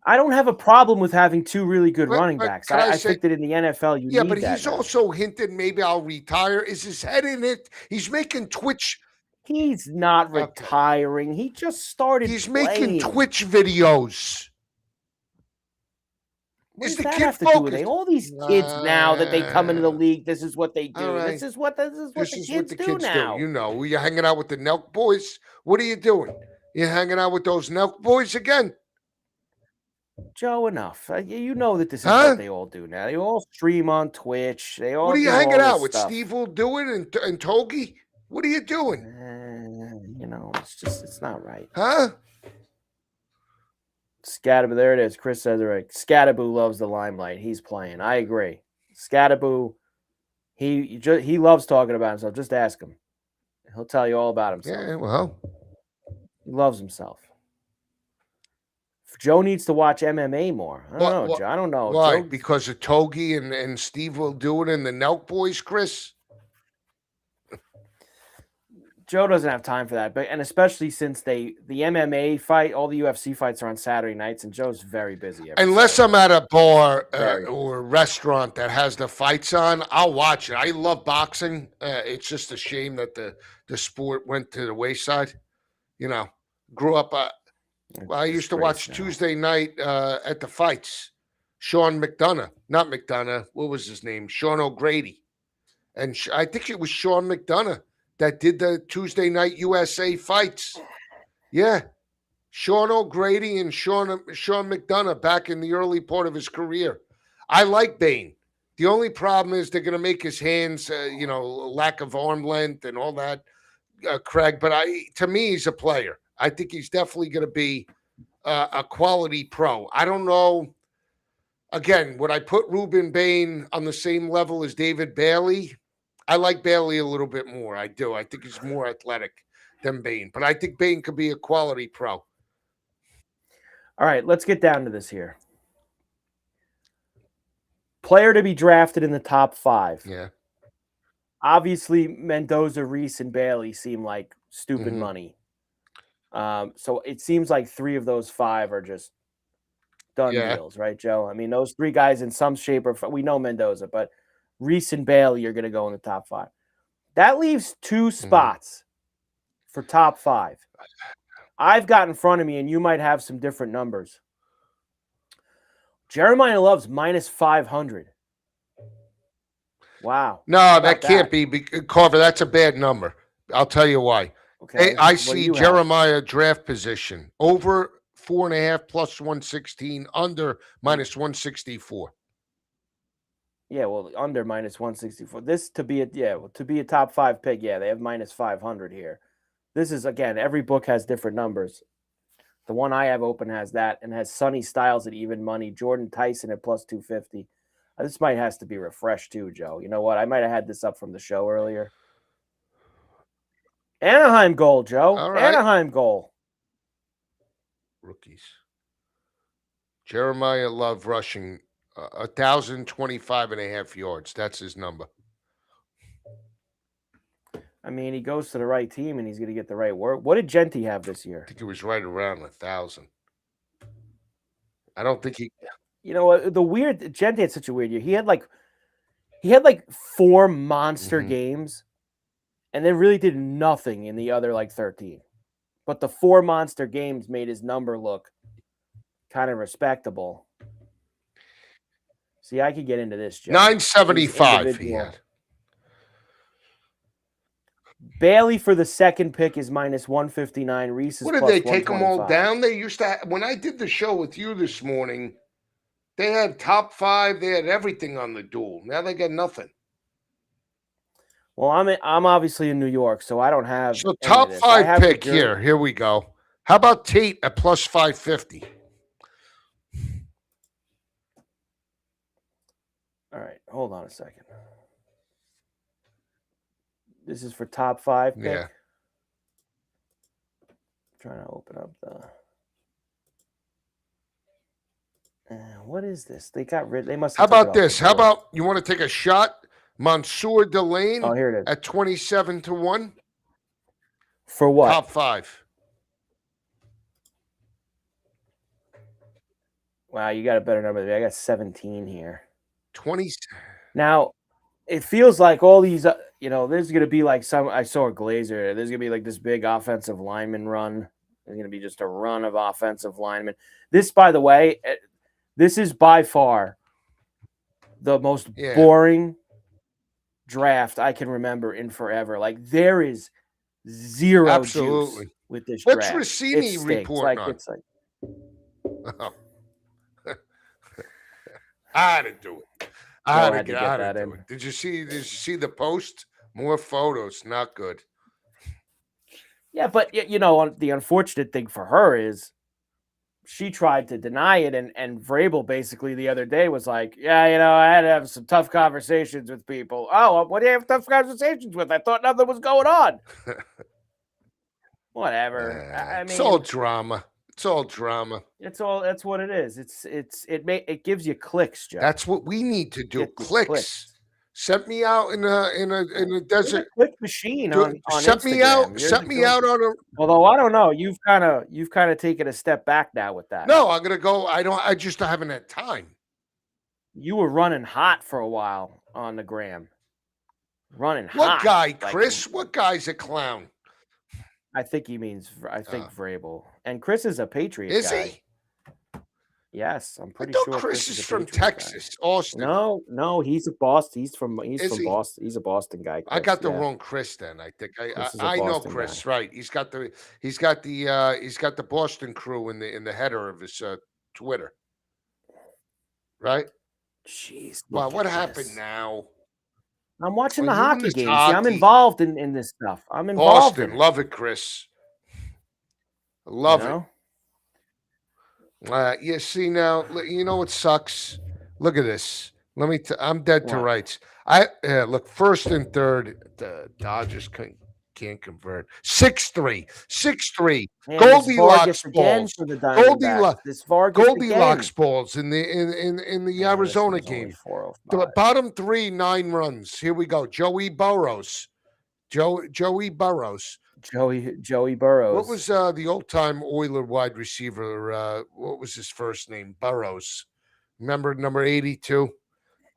I don't have a problem with having 2 really good running backs. I think that in the NFL, you need that.
Yeah, but he's also hinted maybe I'll retire. Is his head in it? He's making Twitch.
He's not retiring. He just started
He's
playing.
Making Twitch videos.
What does that have to do with it? All these kids now that they come into the league, this is what they do.
Right.
This is what the kids do now.
You know, you're hanging out with the Nelk boys. What are you doing? You're hanging out with those Nelk boys again?
Joe, enough. You know that this is what they all do now. They all stream on Twitch. They all.
What are you hanging out with? Steve will do it and Togi? What are you doing?
It's not right.
Huh?
Scatterboo, there it is. Chris says it right. Scatterboo loves the limelight. He's playing. I agree. Scatterboo, he loves talking about himself. Just ask him. He'll tell you all about himself.
Yeah, well.
He loves himself. Joe needs to watch MMA more. I don't know, Joe. I don't know.
Why? Because of Togi and Steve will do it and the Nelk boys, Chris?
Joe doesn't have time for that, and especially since the MMA fight, all the UFC fights are on Saturday nights, and Joe's very busy.
Unless I'm at a bar or a restaurant that has the fights on, I'll watch it. I love boxing. It's just a shame that the sport went to the wayside. Grew up. I used to watch Tuesday night at the fights. Sean McDonough, not McDonough. What was his name? Sean O'Grady, and I think it was Sean McDonough that did the Tuesday night USA fights. Yeah. Sean O'Grady and Sean McDonough back in the early part of his career. I like Bane. The only problem is they're going to make his hands, lack of arm length and all that, Craig. But to me, he's a player. I think he's definitely going to be a quality pro. I don't know. Again, would I put Ruben Bane on the same level as David Bailey? I like Bailey a little bit more. I do. I think he's more athletic than Bane. But I think Bane could be a quality pro.
All right, let's get down to this here. Player to be drafted in the top 5.
Yeah.
Obviously, Mendoza, Reese, and Bailey seem like stupid money. So it seems like 3 of those 5 are just done deals, right, Joe? I mean, those 3 guys in some shape we know Mendoza, but Reese and Bailey are going to go in the top 5. That leaves 2 spots for top 5. I've got in front of me, and you might have some different numbers. Jeremiah Love's minus 500. Wow.
No, that can't be. Carver, that's a bad number. I'll tell you why. Okay. I see Jeremiah draft position over 4.5 plus 116, under minus 164.
Yeah, well, under minus 164. This to be a top 5 pick. Yeah, they have minus 500 here. This is again, every book has different numbers. The one I have open has that and has Sonny Styles at even money, Jordan Tyson at plus 250. This might has to be refreshed too, Joe. You know what? I might have had this up from the show earlier. Anaheim goal, Joe.
All right.
Anaheim goal.
Rookies. Jeremiah Love rushing 1,025.5 yards. That's his number.
I mean, he goes to the right team and he's going to get the right work. What did Genty have this year?
I think it was right around 1,000. I don't think he.
You know, the weird Genty had such a weird year. He had like 4 monster games, and then really did nothing in the other like 13. But the 4 monster games made his number look kind of respectable. See, I could get into this, Joe.
975 he had.
Bailey for the second pick is minus 159. Reese is
What did
plus
they take them all
125.
down? They used to when I did the show with you this morning, they had top 5, they had everything on the duel. Now they got nothing.
Well, I'm obviously in New York, so I don't have.
So top 5 pick here. Here we go. How about Tate at plus 550?
All right, hold on a second. This is for top 5 pick.
Yeah.
Trying to open up the. What is this? They got rid. They must.
How about this? How about you want to take a shot? Mansour Delane
here it is.
at 27-1.
For what?
Top 5.
Wow, you got a better number. I got 17 here.
20.
Now, it feels like all these, there's going to be like I saw a Glazer. There's going to be like this big offensive lineman run. There's going to be just a run of offensive linemen. This, by the way, this is by far the most boring draft I can remember in forever. Like, there is zero juice with this draft.
What's Rossini reporting on?
It's like,
I had to do it. I had to get
that
in.
in.
Did you see the post? More photos. Not good.
Yeah, but the unfortunate thing for her is she tried to deny it, and Vrabel basically the other day was like, yeah, I had to have some tough conversations with people. Oh, what do you have tough conversations with? I thought nothing was going on. Whatever. I mean,
it's all drama. It's all drama.
That's what it is. It gives you clicks, Joe.
That's what we need to do. Clicks. Send me out in a desert.
A click machine on
Send
Instagram.
me out on a.
Although I don't know, you've kind of taken a step back now with that.
No, I'm gonna go. I just haven't had time.
You were running hot for a while on the gram. Running hot.
What guy, Chris? What guy's a clown?
I think he means. I think Vrabel, and Chris is a Patriot.
Is
guy.
he?
Yes, I'm pretty sure.
Chris is from Texas, Austin.
No, he's a Boston. He's from Boston. He's a Boston guy. Chris,
I got the wrong Chris then. I think I know Chris. Guy. Right? He's got the Boston crew in the header of his Twitter. Right?
Jeez.
Wow, what happened now?
I'm watching the hockey games. See, I'm involved in this stuff. I'm involved.
Boston, love it, Chris. Love it. You see now, you know what sucks? Look at this. I'm dead to rights. Look, first and third, the Dodgers can't convert. 6-3. Goldilocks balls. Goldilocks balls in the Arizona game. The bottom 3, 9 runs. Here we go. Joey Burrows. Joey Burrows.
Joey Burrows.
What was the old-time Oiler wide receiver? What was his first name? Burrows. Remember number 82?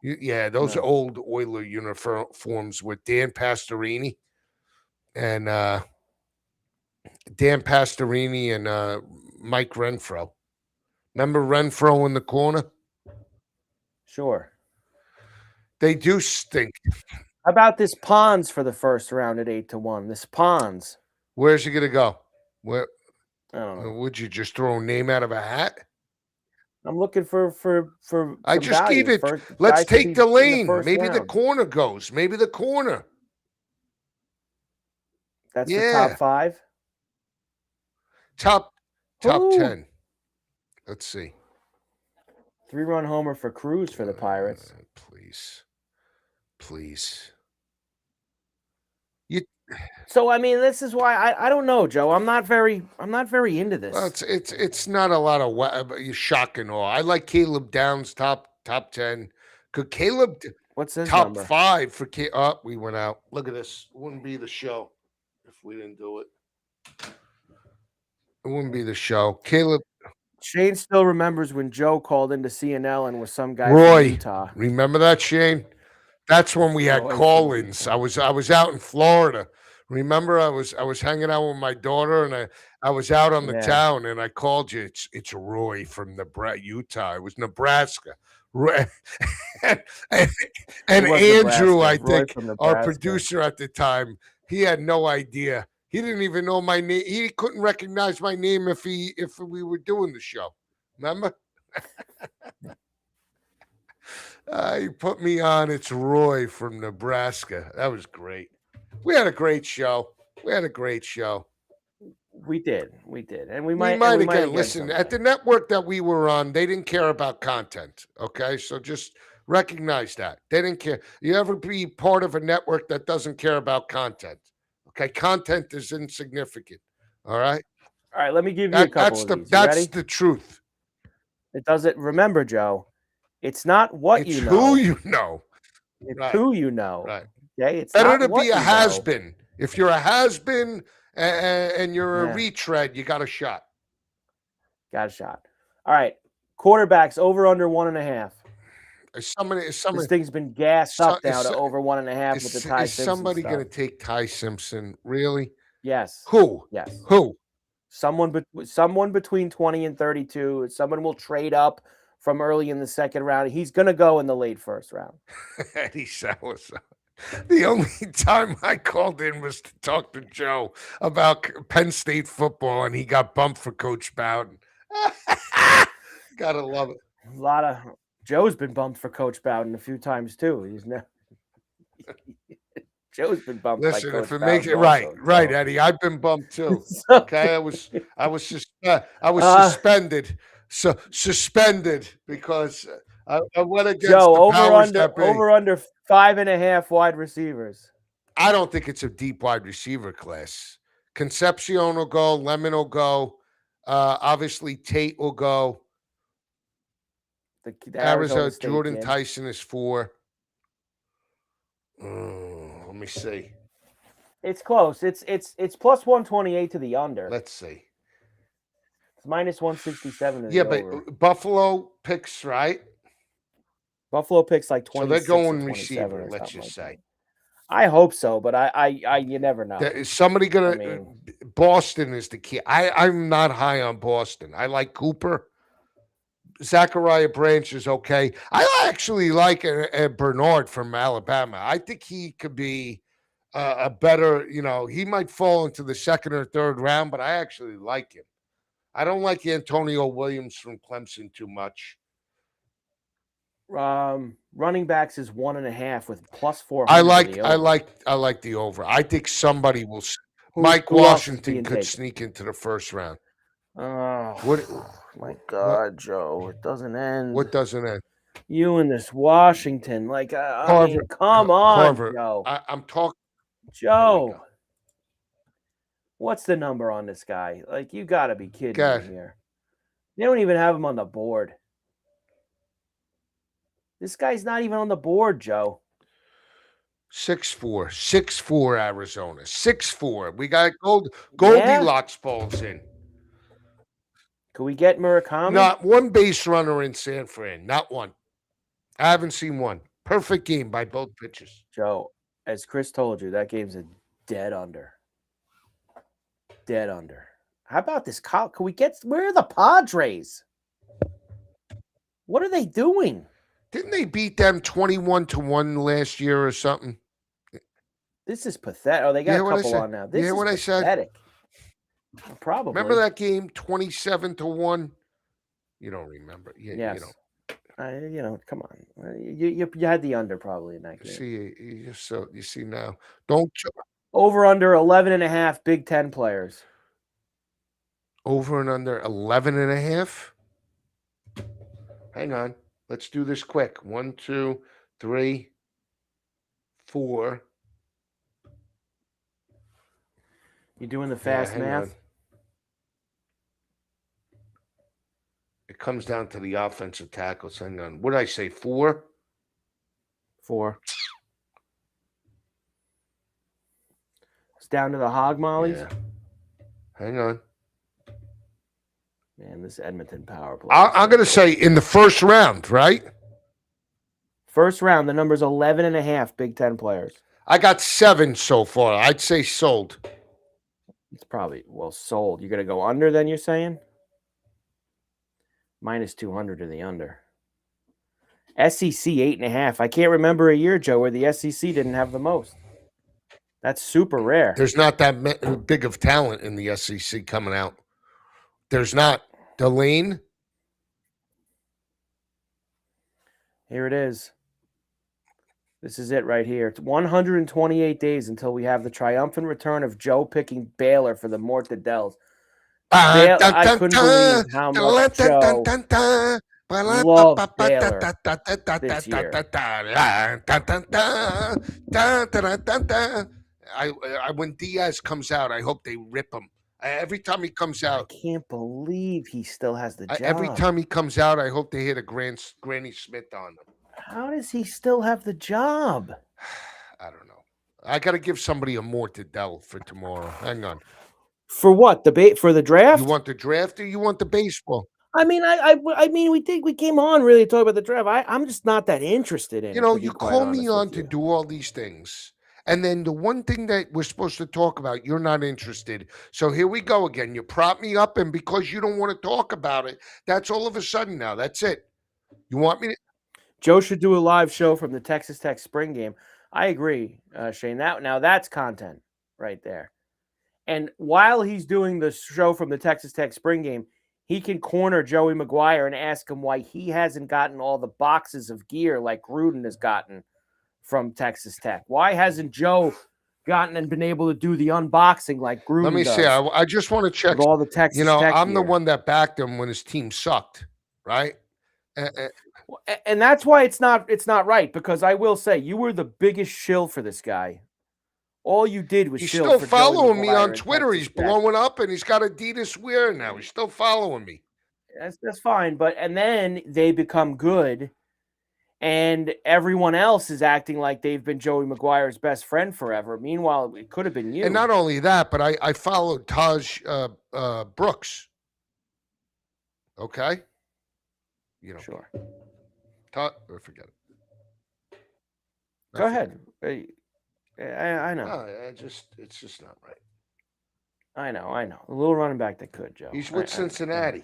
Those old Oiler uniforms with Dan Pastorini and Mike Renfro. Remember Renfro in the corner?
Sure.
They do stink.
How about this Pons for the first round at 8-1? This Pons.
Where's he gonna go? Where?
I don't know.
Would you just throw a name out of a hat?
I'm looking for
I
some
just gave
value.
it.
First,
Let's
guys to
take
be
the
in the
lane.
first
Maybe the
round.
corner goes. Maybe the corner.
That's the top
Yeah.
5.
Top
Who?
10. Let's see.
3-run homer for Cruz for the Pirates.
Please. Please. You
So I mean, this is why I don't know, Joe. I'm not very into this.
Well, it's not a lot of shock and awe. I like Caleb Downs top 10. Could Caleb
What's his
top
number?
5 for we went out. Look at this. Wouldn't be the show if we didn't do it. It wouldn't be the show. Caleb
Shane still remembers when Joe called into CNL and was some guy
Roy.
from Utah.
Remember that, Shane? That's when we had
Roy from
call-ins.
Utah.
I was out in Florida. Remember, I was hanging out with my daughter, and I was out on the town, and I called you. It's Roy from Utah. It was Nebraska. Roy, and Andrew,
Nebraska.
I
Roy
think,
from
our
Nebraska.
producer at the time, he had no idea. He didn't even know my name. He couldn't recognize my name if we were doing the show. Remember? He put me on. It's Roy from Nebraska. That was great. We had a great show. We
did, and we
might
again.
Listen,
sometime.
at the network that we were on, they didn't care about content. Okay, so just recognize that they didn't care. You ever be part of a network that doesn't care about content? Okay, content is insignificant. All right.
Let me give you a couple of these.
That's the truth.
It doesn't. Remember, Joe. It's not what
it's
you know.
Who you know.
It's
right.
who you know.
Right.
Okay. It's
better
not
to
what
be a
you
has-been.
know.
If you're a has-been and you're a retread, you got a shot.
Got a shot. All right. Quarterbacks over under 1.5.
This
thing's been gassed up now to over 1.5 with the Ty Simpson.
Is somebody
stuff.
going to take Ty Simpson? Really?
Yes.
Who?
Yes.
Who?
Someone between 20 and 32. Someone will trade up from early in the second round. He's going to go in the late first round.
Eddie Salazar. The only time I called in was to talk to Joe about Penn State football, and he got bumped for Coach Bowden. Gotta love it.
Joe's been bumped for Coach Bowden a few times too. Joe's been bumped.
Listen,
by Coach
if it
Bowden
makes it
also,
right, Eddie. I've been bumped too. Okay, I was suspended. So suspended because I went against
Joe,
the powers that be.
Over under 5.5 wide receivers.
I don't think it's a deep wide receiver class. Concepcion will go. Lemon will go. Obviously, Tate will go.
The Arizona State
Jordan
kid.
Tyson is 4. Let me see.
It's close. It's plus 128 to the under.
Let's see.
It's minus 167 to the over.
But Buffalo picks, right?
Buffalo picks like 20.
So they're going receiver, let's just say.
I hope so, but I you never know.
Is somebody gonna Boston is the key. I'm not high on Boston. I like Cooper. Zachariah Branch is okay. I actually like Bernard from Alabama. I think he could be a better, he might fall into the second or third round, but I actually like him. I don't like Antonio Williams from Clemson too much.
Running backs is 1.5 with plus 400.
I like the over. I think somebody will. Mike Washington could sneak into the first round.
Oh, my God, Joe! It doesn't end.
What doesn't end?
You and this Washington, Carver, come on, Carver. Joe.
I'm talking.
Joe, what's the number on this guy? You got to be kidding me here. They don't even have him on the board. This guy's not even on the board, Joe.
6'4", Arizona, 6'4". We got Goldilocks balls in.
Could we get Murakami?
Not one base runner in San Fran. Not one. I haven't seen one. Perfect game by both pitchers.
Joe, as Chris told you, that game's a dead under. Dead under. How about this? Can we get? Where are the Padres? What are they doing?
Didn't they beat them 21-1 last year or something?
This is pathetic. Oh, they got a couple on now. This is pathetic. Probably.
Remember that game, 27-1? You don't remember. You
Yes.
don't.
Come on. You had the under probably in that game.
See, you see now. Don't
Over under 11.5 Big Ten players.
over and under 11 and a half. Hang on. Let's do this quick. 1, 2, 3, 4.
You doing the
Yeah,
fast
hang
math?
on. It comes down to the offensive tackles. Hang on. What did I say? 4?
4. It's down to the hog mollies.
Yeah. Hang on.
Man, this Edmonton power play.
I'm going to say in the first round, right?
First round, the number's 11.5 Big Ten players.
I got 7 so far. I'd say sold.
It's probably, sold. You're going to go under then, you're saying? Minus 200 to the under. SEC 8.5. I can't remember a year, Joe, where the SEC didn't have the most. That's super rare.
There's not that big of talent in the SEC coming out. There's not. Delane.
Here it is. This is it right here. It's 128 days until we have the triumphant return of Joe picking Baylor for the Mortadels. I couldn't believe how much Joe loved Baylor this year.
When Diaz comes out, I hope they rip him. Every time he comes out,
I can't believe he still has the job.
Every time he comes out, I hope they hit a Granny Smith on him.
How does he still have the job?
I don't know. I got to give somebody a mortadell for tomorrow. Hang on.
For what? For the draft?
You want the draft or you want the baseball?
I mean, I mean, we came on really to talk about the draft. I'm just not that interested in.
You call me on to do all these things, and then the one thing that we're supposed to talk about, you're not interested. So here we go again. You prop me up, and because you don't want to talk about it, that's all of a sudden now. That's it. You want me to?
Joe should do a live show from the Texas Tech spring game. I agree, Shane. Now that's content right there. And while he's doing the show from the Texas Tech spring game, he can corner Joey McGuire and ask him why he hasn't gotten all the boxes of gear like Gruden has gotten from Texas Tech. Why hasn't Joe gotten and been able to do the unboxing like Gruden
Let me
does
see. I just want to check
all the Texas Tech
I'm the
gear.
one that backed him when his team sucked, right?
And that's why it's not right, because I will say you were the biggest shill for this guy. All you did was
he's
shill
still
for
following
Joey
me
McGuire
on Twitter. He's blowing up, and he's got Adidas wear now. He's still following me.
That's fine, and then they become good, and everyone else is acting like they've been Joey McGuire's best friend forever. Meanwhile, it could have been you.
And not only that, but I followed Taj Brooks. Okay,
Sure.
Forget it.
Go ahead. I know.
No, it's just not right.
I know. A little running back that could, Joe.
He's with Cincinnati.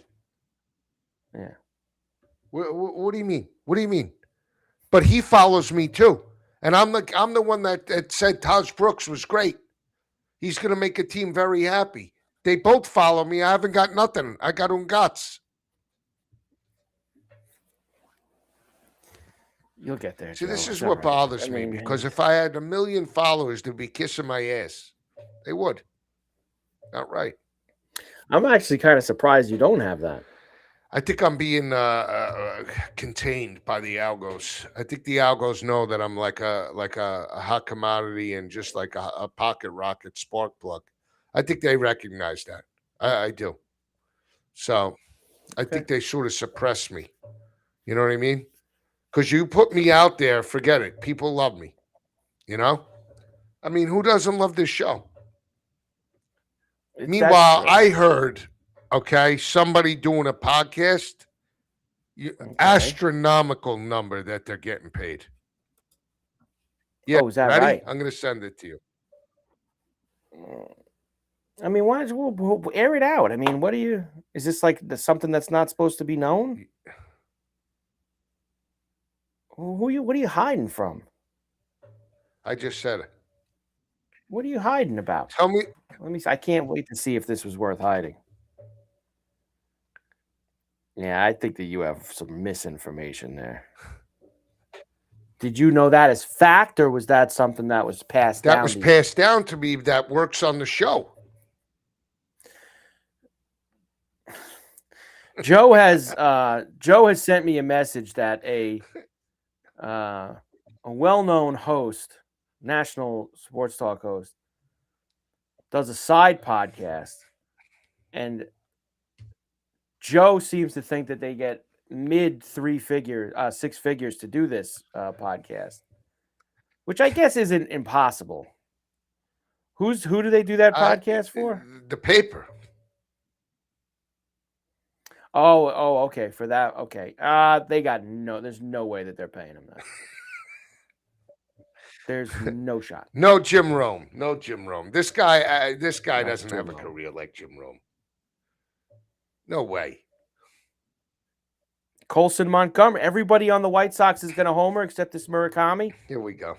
Yeah.
What do you mean? What do you mean? But he follows me too, and I'm the one that said Taj Brooks was great. He's going to make a team very happy. They both follow me. I haven't got nothing. I got guts.
You'll get there.
See,
Joe.
this is
It's
what
all right.
bothers me, because if I had 1 million followers, they'd be kissing my ass. They would. Not right.
I'm actually kind of surprised you don't have that.
I think I'm being contained by the algos. I think the algos know that I'm like a hot commodity and just like a pocket rocket spark plug. I think they recognize that. I do. So I think they sort of suppress me. You know what I mean? Because you put me out there, forget it. People love me. I mean, who doesn't love this show? Meanwhile, I heard, somebody doing a podcast, astronomical number that they're getting paid. Yeah,
is that
ready?
right?
I'm going to send it to you.
I mean, why don't you air it out? I mean, is this like something that's not supposed to be known? What are you hiding from?
I just said it.
What are you hiding about?
Tell me.
I can't wait to see if this was worth hiding. Yeah, I think that you have some misinformation there. Did you know that as fact, or was that something that was passed
That
down
was
to you?
passed down to me that works on the show.
Joe has sent me a message that a well-known host, national sports talk host, does a side podcast, and Joe seems to think that they get mid six figures to do this podcast, which I guess isn't impossible. Who do they do that podcast for?
The paper.
Oh, okay. For that, okay. They got there's no way that they're paying him that. There's no shot.
No Jim Rome. No Jim Rome. This guy
Not
doesn't
Jim
have a
Rome.
career like Jim Rome. No way.
Colson Montgomery. Everybody on the White Sox is going to homer except this Murakami.
Here we go.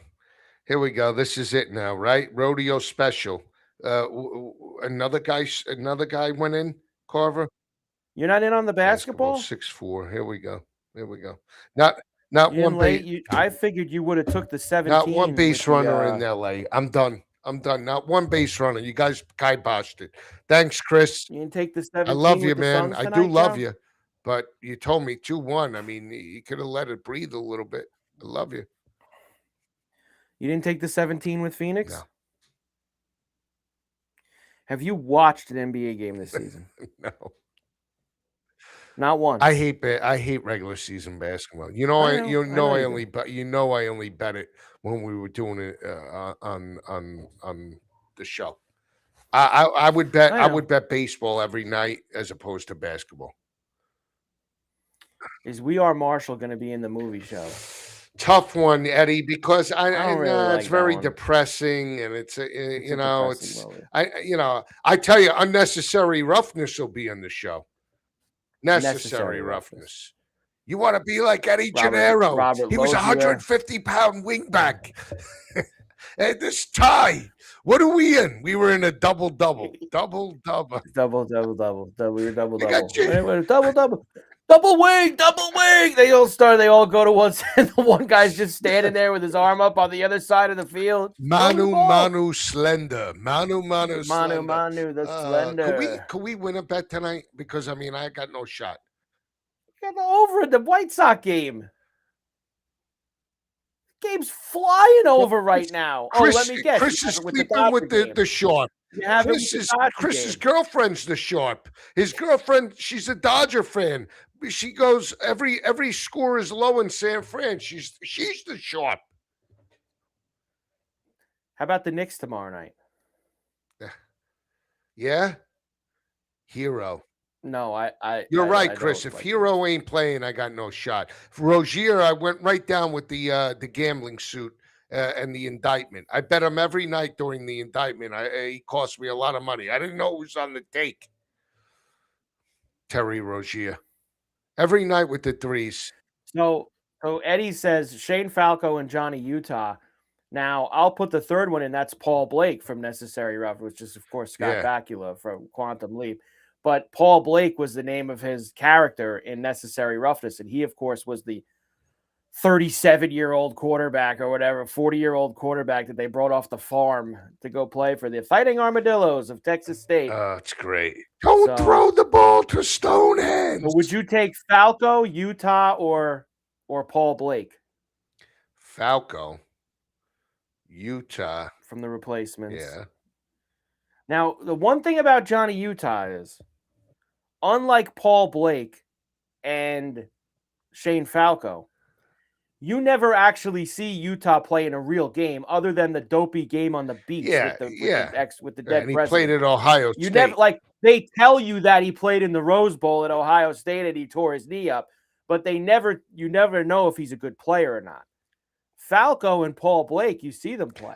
Here we go. This is it now, right? Rodeo special. Another guy went in. Carver.
You're not in on the basketball?
6'4". Here we go. Here we go. Not
You
one
in late.
base.
I figured you would have took the 17.
Not one base
with the,
runner in LA. I'm done. Not one base runner. You guys kiboshed it. Thanks, Chris.
You didn't take the 17.
I love you,
with the
man.
Suns
I
tonight,
do love
Joe?
you. But you told me 2-1. I mean, you could have let it breathe a little bit. I love you.
You didn't take the 17 with Phoenix?
No.
Have you watched an NBA game this season?
No.
Not once.
I hate regular season basketball. I only bet it when we were doing it on the show. I would bet baseball every night as opposed to basketball.
Is We Are Marshall going to be in the movie show?
Tough one, Eddie, because
it's
very depressing, and it's I tell you, Unnecessary Roughness will be on the show. Necessary roughness. You want to be like Eddie Gennaro? He was 150-pound wingback. And this tie. What are we in? We were in a double-double. Double-double.
We were double-double. Double wing. They all go to one side. The one guy's just standing there with his arm up on the other side of the field.
Manu slender. Manu slender.
Manu the slender.
Could we win a bet tonight? Because I got no shot.
Get over in the White Sox game. game's flying over right now. Let me guess.
Chris is sleeping with the Sharp. Chris's girlfriend's the Sharp. His girlfriend, she's a Dodger fan. She goes every score is low in San Fran. She's the Sharp.
How about the Knicks tomorrow night?
Yeah, Hero.
No,
You're right, Chris. If Hero ain't playing, I got no shot. For Rozier, I went right down with the gambling suit and the indictment. I bet him every night during the indictment. He cost me a lot of money. I didn't know it was on the take. Terry Rozier. Every night with the threes.
So Eddie says Shane Falco and Johnny Utah. Now, I'll put the third one in. That's Paul Blake from Necessary Rough, which is, of course, Scott Bakula from Quantum Leap. But Paul Blake was the name of his character in Necessary Roughness. And he, of course, was the 37-year-old quarterback or whatever, 40-year-old quarterback that they brought off the farm to go play for the Fighting Armadillos of Texas State.
Oh, it's great. Don't throw the ball to Stonehenge.
So would you take Falco, Utah, or Paul Blake?
Falco, Utah.
From the replacements.
Yeah.
Now, the one thing about Johnny Utah is, unlike Paul Blake and Shane Falco, you never actually see Utah play in a real game other than the dopey game on the beach with the dead president.
He played at Ohio State.
You never they tell you that he played in the Rose Bowl at Ohio State and he tore his knee up, but you never know if he's a good player or not. Falco and Paul Blake, you see them play.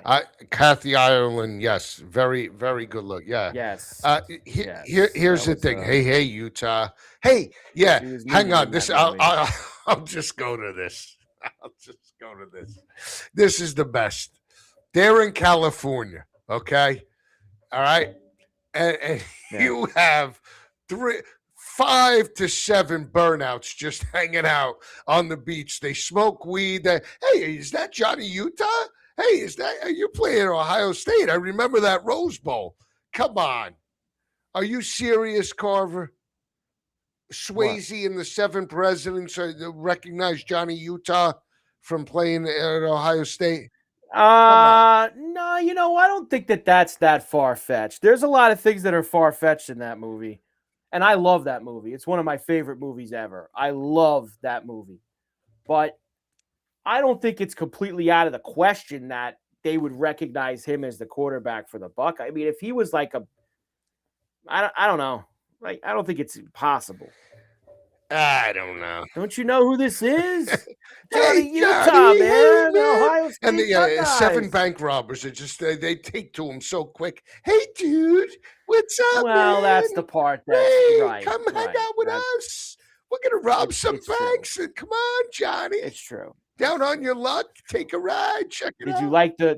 Kathy Ireland, yes, very, very good look. Yeah.
Yes.
Here's the thing. Hey, Utah. Hey, yeah. Hang on. I'll just go to this. This is the best. They're in California, okay? All right? And you have 5 to 7 burnouts just hanging out on the beach. They smoke weed. Hey, is that Johnny Utah? Hey, are you playing Ohio State? I remember that Rose Bowl. Come on. Are you serious, Carver? Swayze and the 7 presidents recognize Johnny Utah from playing at Ohio State?
No, I don't think that's that far-fetched. There's a lot of things that are far-fetched in that movie. And I love that movie. It's one of my favorite movies ever. I love that movie. But I don't think it's completely out of the question that they would recognize him as the quarterback for the Buck. I mean, if he was like I don't know. Like, I don't think it's possible.
I don't know.
Don't you know who this is?
Johnny
Utah,
Johnny,
man.
Hey, man.
Ohio State
And the 7
Buckeyes.
bank robbers are just they take to him so quick. Hey, dude, what's up,
Well,
man?
that's the part that's
hey,
right.
Come hang
right.
out with us. We're gonna rob some banks. And come on, Johnny.
It's true.
Down on your luck, take a ride. Check it out.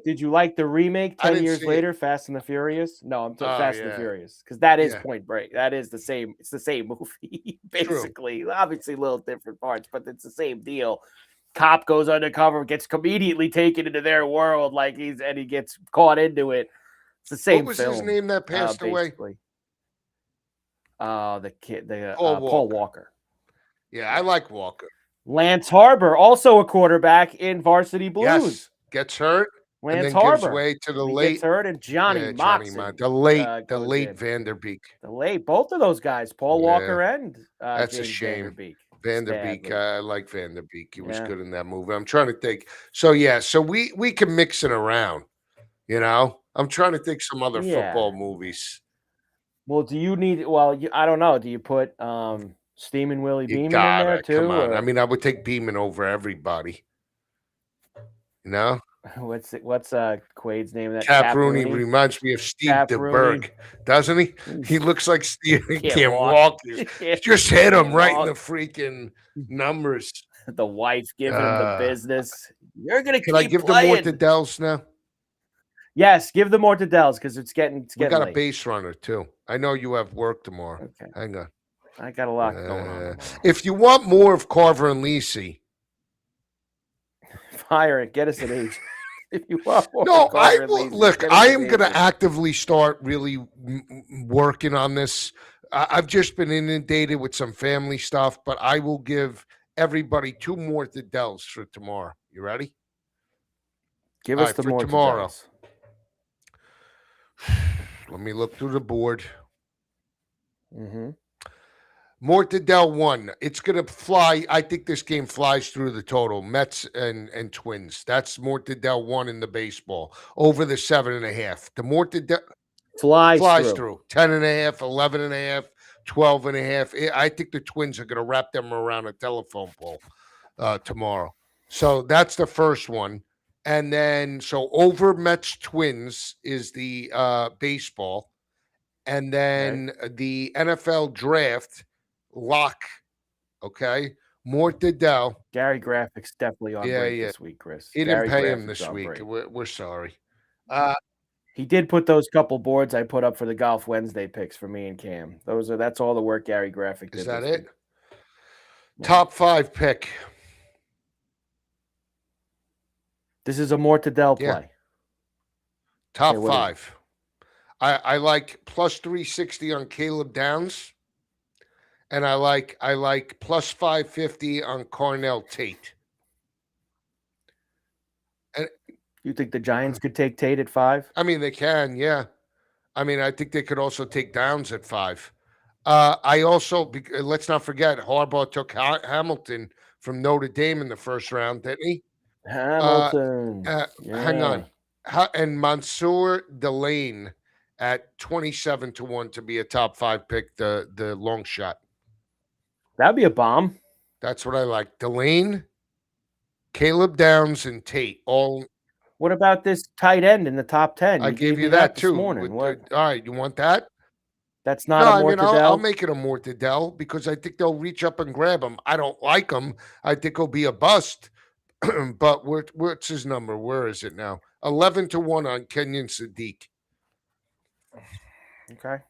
Did you like the remake 10 years later, Fast and the Furious? No, I'm talking Fast and the Furious, because that is Point Break. That is the same. It's the same movie, basically. True. Obviously, a little different parts, but it's the same deal. Cop goes undercover, gets immediately taken into their world, and he gets caught into it. It's the same.
What was
film,
his name that passed away?
The kid, Paul Walker.
Yeah, I like Walker.
Lance Harbor, also a quarterback in Varsity Blues.
Yes, gets hurt.
Lance
and then
Harbor
gives way to the late.
Gets hurt, and Johnny Moxon.
The late Vanderbeek.
The late, both of those guys, Paul Walker and
that's
James
a shame.
Vanderbeek.
I like Vanderbeek. He was good in that movie. I'm trying to think. So we can mix it around. I'm trying to think some other football movies.
Well, do you need? Well, I don't know. Do you put Steamin' Willie Beeman in there too?
Come on. I mean, I would take Beeman over everybody.
What's Quaid's name? That
Cap Rooney reminds me of Steve DeBerg, doesn't he? He looks like Steve. He can't walk. Just hit him right in the freaking numbers.
The wife giving him the business. You're gonna keep
I give
playing.
the mortadels now?
Yes, give the mortadels because it's getting.
We got
late.
A base runner too. I know you have work tomorrow.
Okay,
hang on.
I got a lot going on.
If you want more of Carver and Lisi,
fire it. Get us an agent. If you want more
I will. Look, I am going to actively start really working on this. I've just been inundated with some family stuff, but I will give everybody 2 mortadels for tomorrow. You ready?
Give us the mortadels.
Tomorrow. Let me look through the board.
Mm-hmm.
Mortadell 1. It's going to fly. I think this game flies through the total. Mets and Twins. That's Mortadell 1 in the baseball. Over the 7.5. The Mortadell flies through. 10.5, 11.5, 12.5. I think the Twins are going to wrap them around a telephone pole tomorrow. So that's the first one. And then, so over Mets Twins is the baseball. And then the NFL draft lock. Okay. Mortadell.
Gary Graphic's definitely on break this week, Chris.
He didn't pay him this week. We're sorry.
He did put those couple boards I put up for the Golf Wednesday picks for me and Cam. That's all the work Gary Graphic did.
Is that it? Yeah. Top 5 pick.
This is a Mortadell play.
Yeah. Top 5. I like plus 360 on Caleb Downs, and I like plus 550 on Carnell Tate. And
you think the Giants could take Tate at 5?
I mean, they can, yeah. I mean, I think they could also take Downs at 5. I also, let's not forget, Harbaugh took Hamilton from Notre Dame in the first round, didn't he?
Hamilton.
Hang on. And Mansour Delane at 27-1 to be a top 5 pick, the long shot.
That'd be a bomb.
That's what I like. Delane, Caleb Downs, and Tate. All.
What about this tight end in the top 10?
I gave you that too.
This morning.
All right, you want that?
That's not a Mortadell?
I'll make it a Mortadell because I think they'll reach up and grab him. I don't like him. I think he'll be a bust. But what's his number? Where is it now? 11-1 on Kenyon Sadiq.
Okay.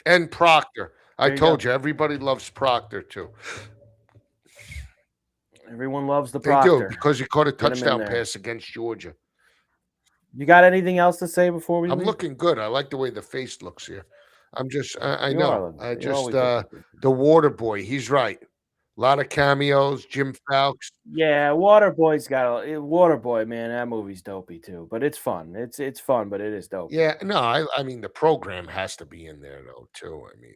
And Proctor. I
There you
told
go.
you, everybody loves Proctor too.
Everyone loves the
They do
Proctor.
because he caught a
Get him in
touchdown
there.
pass against Georgia.
You got anything else to say before we
I'm
leave?
looking good. I like the way the face looks here. I'm just, I
You
know.
are.
I
You're
just,
always looking good.
the Water Boy. He's right. A lot of cameos. Jim Fowkes.
Yeah, Waterboy's got a Waterboy, man. That movie's dopey too, but it's fun. It's fun, but it is dopey.
Yeah, no, I mean the program has to be in there though too. I mean,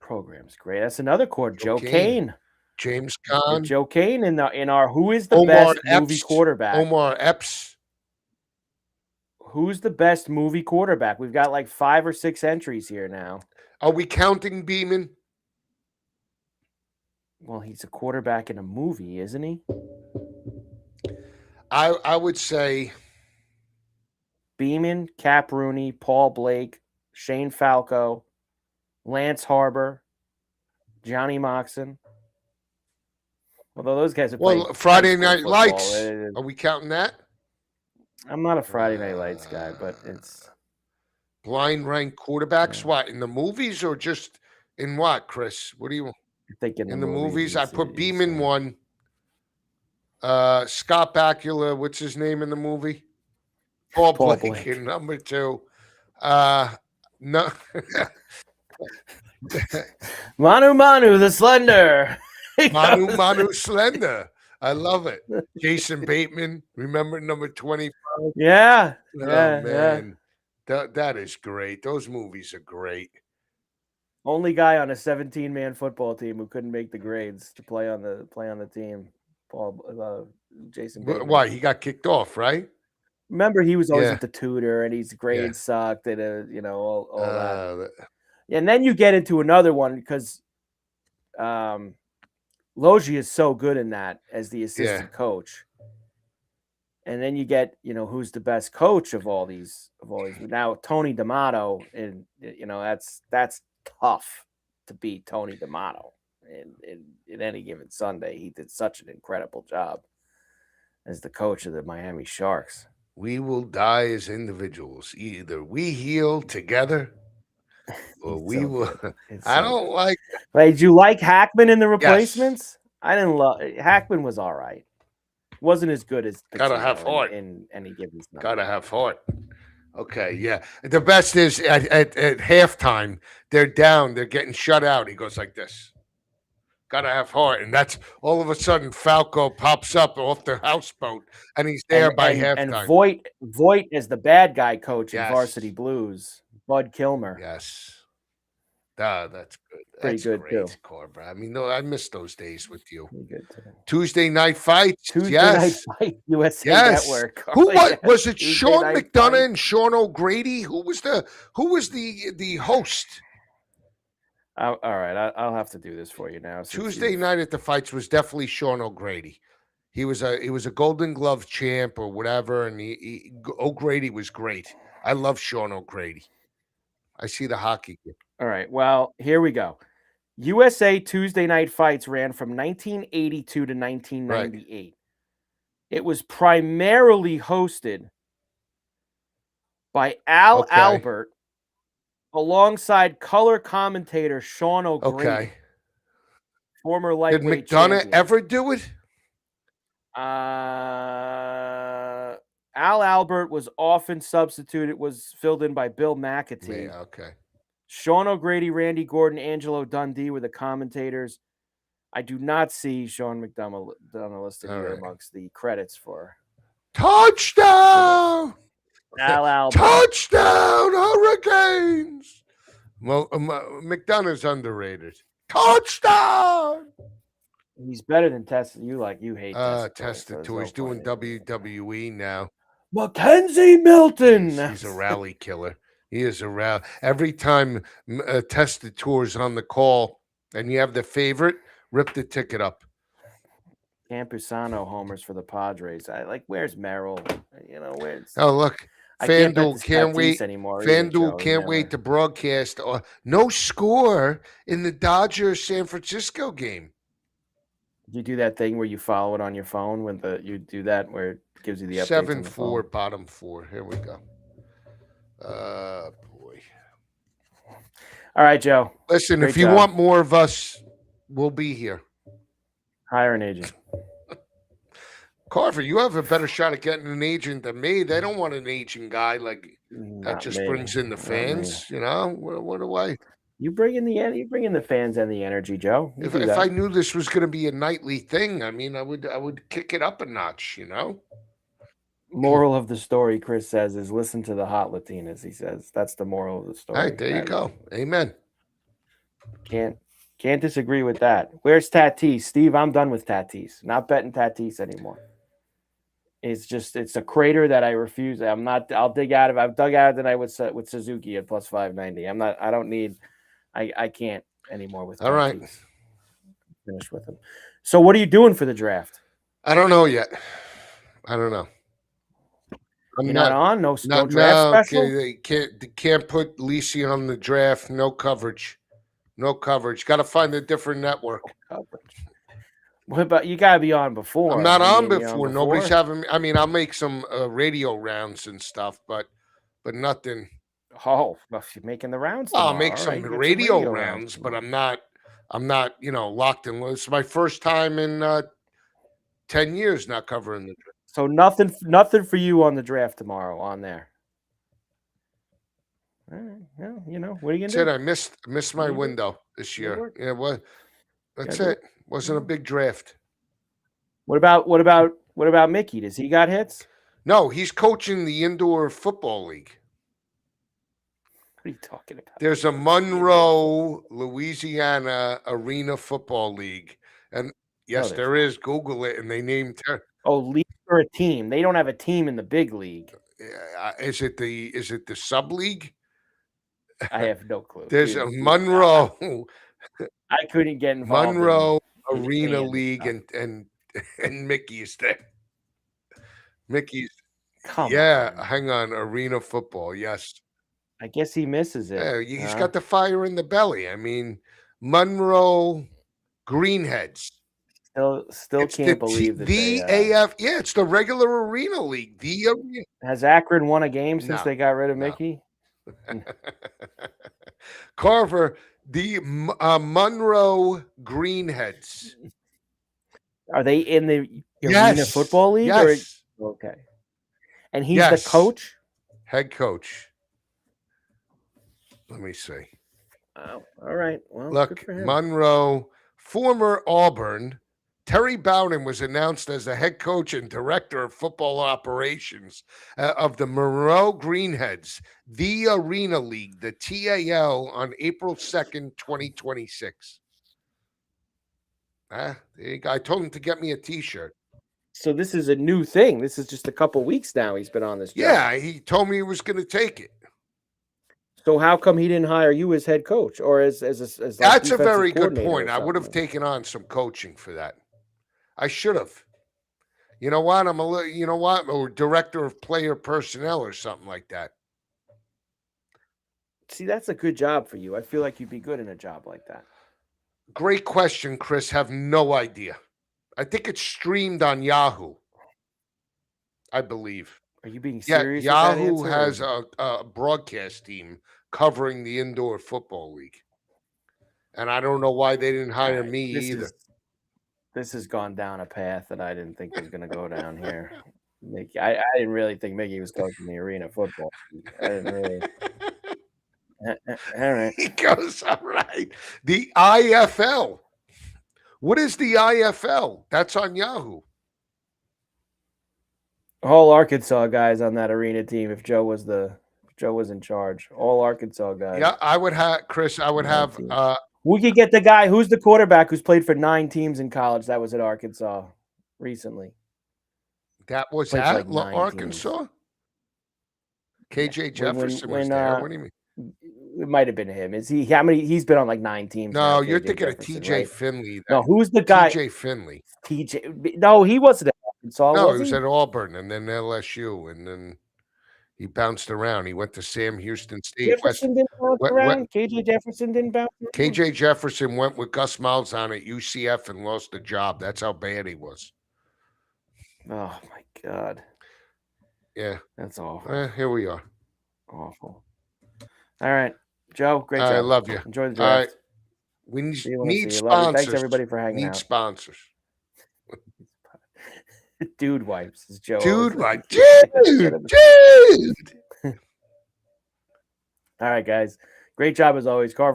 Program's great. That's another chord. Joe
Kane,
Kane.
James
Get
Caan,
Joe Kane in our Who is the
Omar
best movie
Epps,
quarterback?
Omar Epps.
Who's the best movie quarterback? We've got like 5 or 6 entries here now.
Are we counting Beeman?
Well, he's a quarterback in a movie, isn't he?
I would say
Beeman, Cap Rooney, Paul Blake, Shane Falco, Lance Harbor, Johnny Moxon. Although those guys have played
Friday
high school
Night
football.
Lights. Are we counting that?
I'm not a Friday Night Lights guy, but it's
blind rank quarterbacks. Yeah. What in the movies or just in what, Chris? What do you
think in
the movies? I put Beeman one. Scott Bakula, what's his name in the movie? Paul Blake in number 2. No.
Manu the Slender.
Manu Slender. I love it. Jason Bateman, remember number 25?
Yeah.
Oh, man. That is great. Those movies are great.
Only guy on a 17-man football team who couldn't make the grades to play on the team. Jason Bateman.
Why? He got kicked off, right?
Remember, he was always at the tutor, and his grades sucked, and all that. And then you get into another one because Logie is so good in that as the assistant coach. And then you get, who's the best coach of all these. Now Tony D'Amato, and that's tough to beat Tony D'Amato in any given Sunday. He did such an incredible job as the coach of the Miami Sharks.
We will die as individuals. Either we heal together or we will. I don't like it.
Wait, did you like Hackman in The Replacements? Yes. I didn't love Hackman. Was all right. Wasn't as good as
Gotta have heart
in any given Sunday.
Gotta have heart. Okay, yeah. The best is at halftime, they're down, they're getting shut out. He goes like this. Gotta have heart. And that's all of a sudden Falco pops up off the houseboat and he's there by halftime.
And Voight is the bad guy coach in Varsity Blues. Bud Kilmer.
Yes. That's good.
Pretty good
great,
too.
Carver. I mean, I miss those days with you.
Pretty good too.
Tuesday Night Fights.
Night Fight, USA Network.
Who was it? Tuesday Sean McDonough and Sean O'Grady? Who was the host?
All right, I'll have to do this for you now.
Tuesday Night at the Fights was definitely Sean O'Grady. He was a Golden Glove champ or whatever, and O'Grady was great. I love Sean O'Grady. I see the hockey game.
All right, well, here we go. USA Tuesday Night Fights ran from 1982 to 1998. Right. It was primarily hosted by Al Albert alongside color commentator Sean O'Grady, former lightweight champion.
Did McDonough ever do it?
Al Albert was often substituted. Was filled in by Bill McAtee.
Yeah, okay.
Sean O'Grady, Randy Gordon, Angelo Dundee were the commentators. I do not see Sean McDonough listed here amongst the credits for
touchdown.
Al Albert.
Touchdown, Hurricanes. Well, McDonough's underrated. Touchdown.
He's better than Testa. You hate
Testa too. He's doing WWE now.
Mackenzie Milton.
He's a rally killer. He is a rally. Every time Testa tours on the call and you have the favorite, rip the ticket up.
Campusano homers for the Padres. Where's Merrill? Where's...
Oh, look. FanDuel can't wait anymore. FanDuel can't wait to broadcast. No score in the Dodgers San Francisco game.
You do that thing where you follow it on your phone when you do that where it gives you the updates
7-4, bottom 4. Here we go. Boy.
All right, Joe.
Listen,
Great
if you
job.
want more of us, we'll be here.
Hire an agent.
Carver, you have a better shot at getting an agent than me. They don't want an agent guy that
Not
just
me.
brings in the
Not me.
fans. You know, what do I?
You bring in the fans and the energy, Joe. You do
If
that.
I knew this was going to be a nightly thing, I mean, I would kick it up a notch. You know.
Moral of the story, Chris says, is listen to the hot Latinas. He says that's the moral of the story.
All right, there you go. Amen.
Can't disagree with that. Where's Tatis? Steve, I'm done with Tatis. Not betting Tatis anymore. It's a crater that I refuse. I'll dig out of. I've dug out of tonight with Suzuki at plus 590. I don't need. I can't anymore with Tatis.
All right.
Finished with him. So what are you doing for the draft?
I don't know yet. I don't know.
You're not on? No draft special?
Okay, they can't put Lisi on the draft. No coverage. No coverage. Got to find a different network.
Coverage. What about you? Got to be on before.
I'm not on before. Nobody's having. I mean, I'll make some radio rounds and stuff, but nothing.
Oh, well, you're making the rounds. Tomorrow.
I'll make some radio rounds, but I'm not. Locked in. It's my first time in 10 years not covering the draft.
So nothing for you on the draft tomorrow on there. All right. Well, what are you gonna do?
I missed my window this year. Yeah, what? That's it. Wasn't a big draft.
What about Mickey? Does he got hits?
No, he's coaching the indoor football league.
What are you talking about?
There's a Monroe, Louisiana Arena Football League, and yes, there is. Google it, and they named her.
Oh, league or a team? They don't have a team in the big league.
Is it the sub league?
I have no clue.
There's a Monroe.
I couldn't get involved.
Monroe Arena League, and Mickey's there. Mickey's.
Come on.
Hang on. Arena football. Yes.
I guess he misses it.
Yeah, he's got the fire in the belly. I mean, Monroe Greenheads.
Still can't believe that
the AF. Yeah, it's the regular Arena League. The arena.
Has Akron won a game since they got rid of Mickey?
Carver, the Monroe Greenheads.
Are they in the Arena Football League?
Yes.
Okay. And he's the coach?
Head coach. Let me see.
Oh, all right. Well,
look, Monroe, former Auburn. Terry Bowden was announced as the head coach and director of football operations of the Monroe Greenheads, the Arena League, the TAL, on April 2nd, 2026. There you go. I told him to get me a T-shirt.
So this is a new thing. This is just a couple weeks now he's been on this job.
Yeah, he told me he was going to take it.
So how come he didn't hire you as head coach or as
That's a very good point. I would have taken on some coaching for that. I should have. You know what? Or director of player personnel or something like that.
See, that's a good job for you. I feel like you'd be good in a job like that.
Great question, Chris. Have no idea. I think it's streamed on Yahoo. I believe.
Are you being serious?
Yeah, Yahoo has a broadcast team covering the indoor football league. And I don't know why they didn't hire me either.
This has gone down a path that I didn't think was going to go down here. Mickey, I didn't really think Mickey was coaching the Arena Football. I didn't really. All right.
He goes, all right. The IFL. What is the IFL? That's on Yahoo.
All Arkansas guys on that Arena team. If Joe was in charge, all Arkansas guys.
Yeah, I would have Chris. I would have.
We could get the guy who's the quarterback who's played for 9 teams in college. That was at Arkansas recently.
That was at Arkansas. KJ Jefferson was there. What do you mean?
It might have been him. Is he? How many? He's been on like 9 teams.
No,
now,
you're thinking of TJ Finley.
No, who's the guy?
TJ Finley.
No, he wasn't at Arkansas.
No, he was at Auburn and then LSU, and then he bounced around. He went to Sam Houston State.
Jefferson didn't bounce around. KJ Jefferson didn't bounce around.
KJ Jefferson went with Gus Malzahn at UCF and lost the job. That's how bad he was.
Oh my God.
Yeah,
that's awful.
Here we are.
Awful. All right. Joe, great
I
job.
love you.
Enjoy the
All right.
draft.
We
See you when I
need
see you. Love you.
sponsors.
Thanks everybody for hanging
Need
out.
sponsors.
Dude wipes, as Joe always
Dude, like,
says.
dude.
All right, guys. Great job as always, Carver.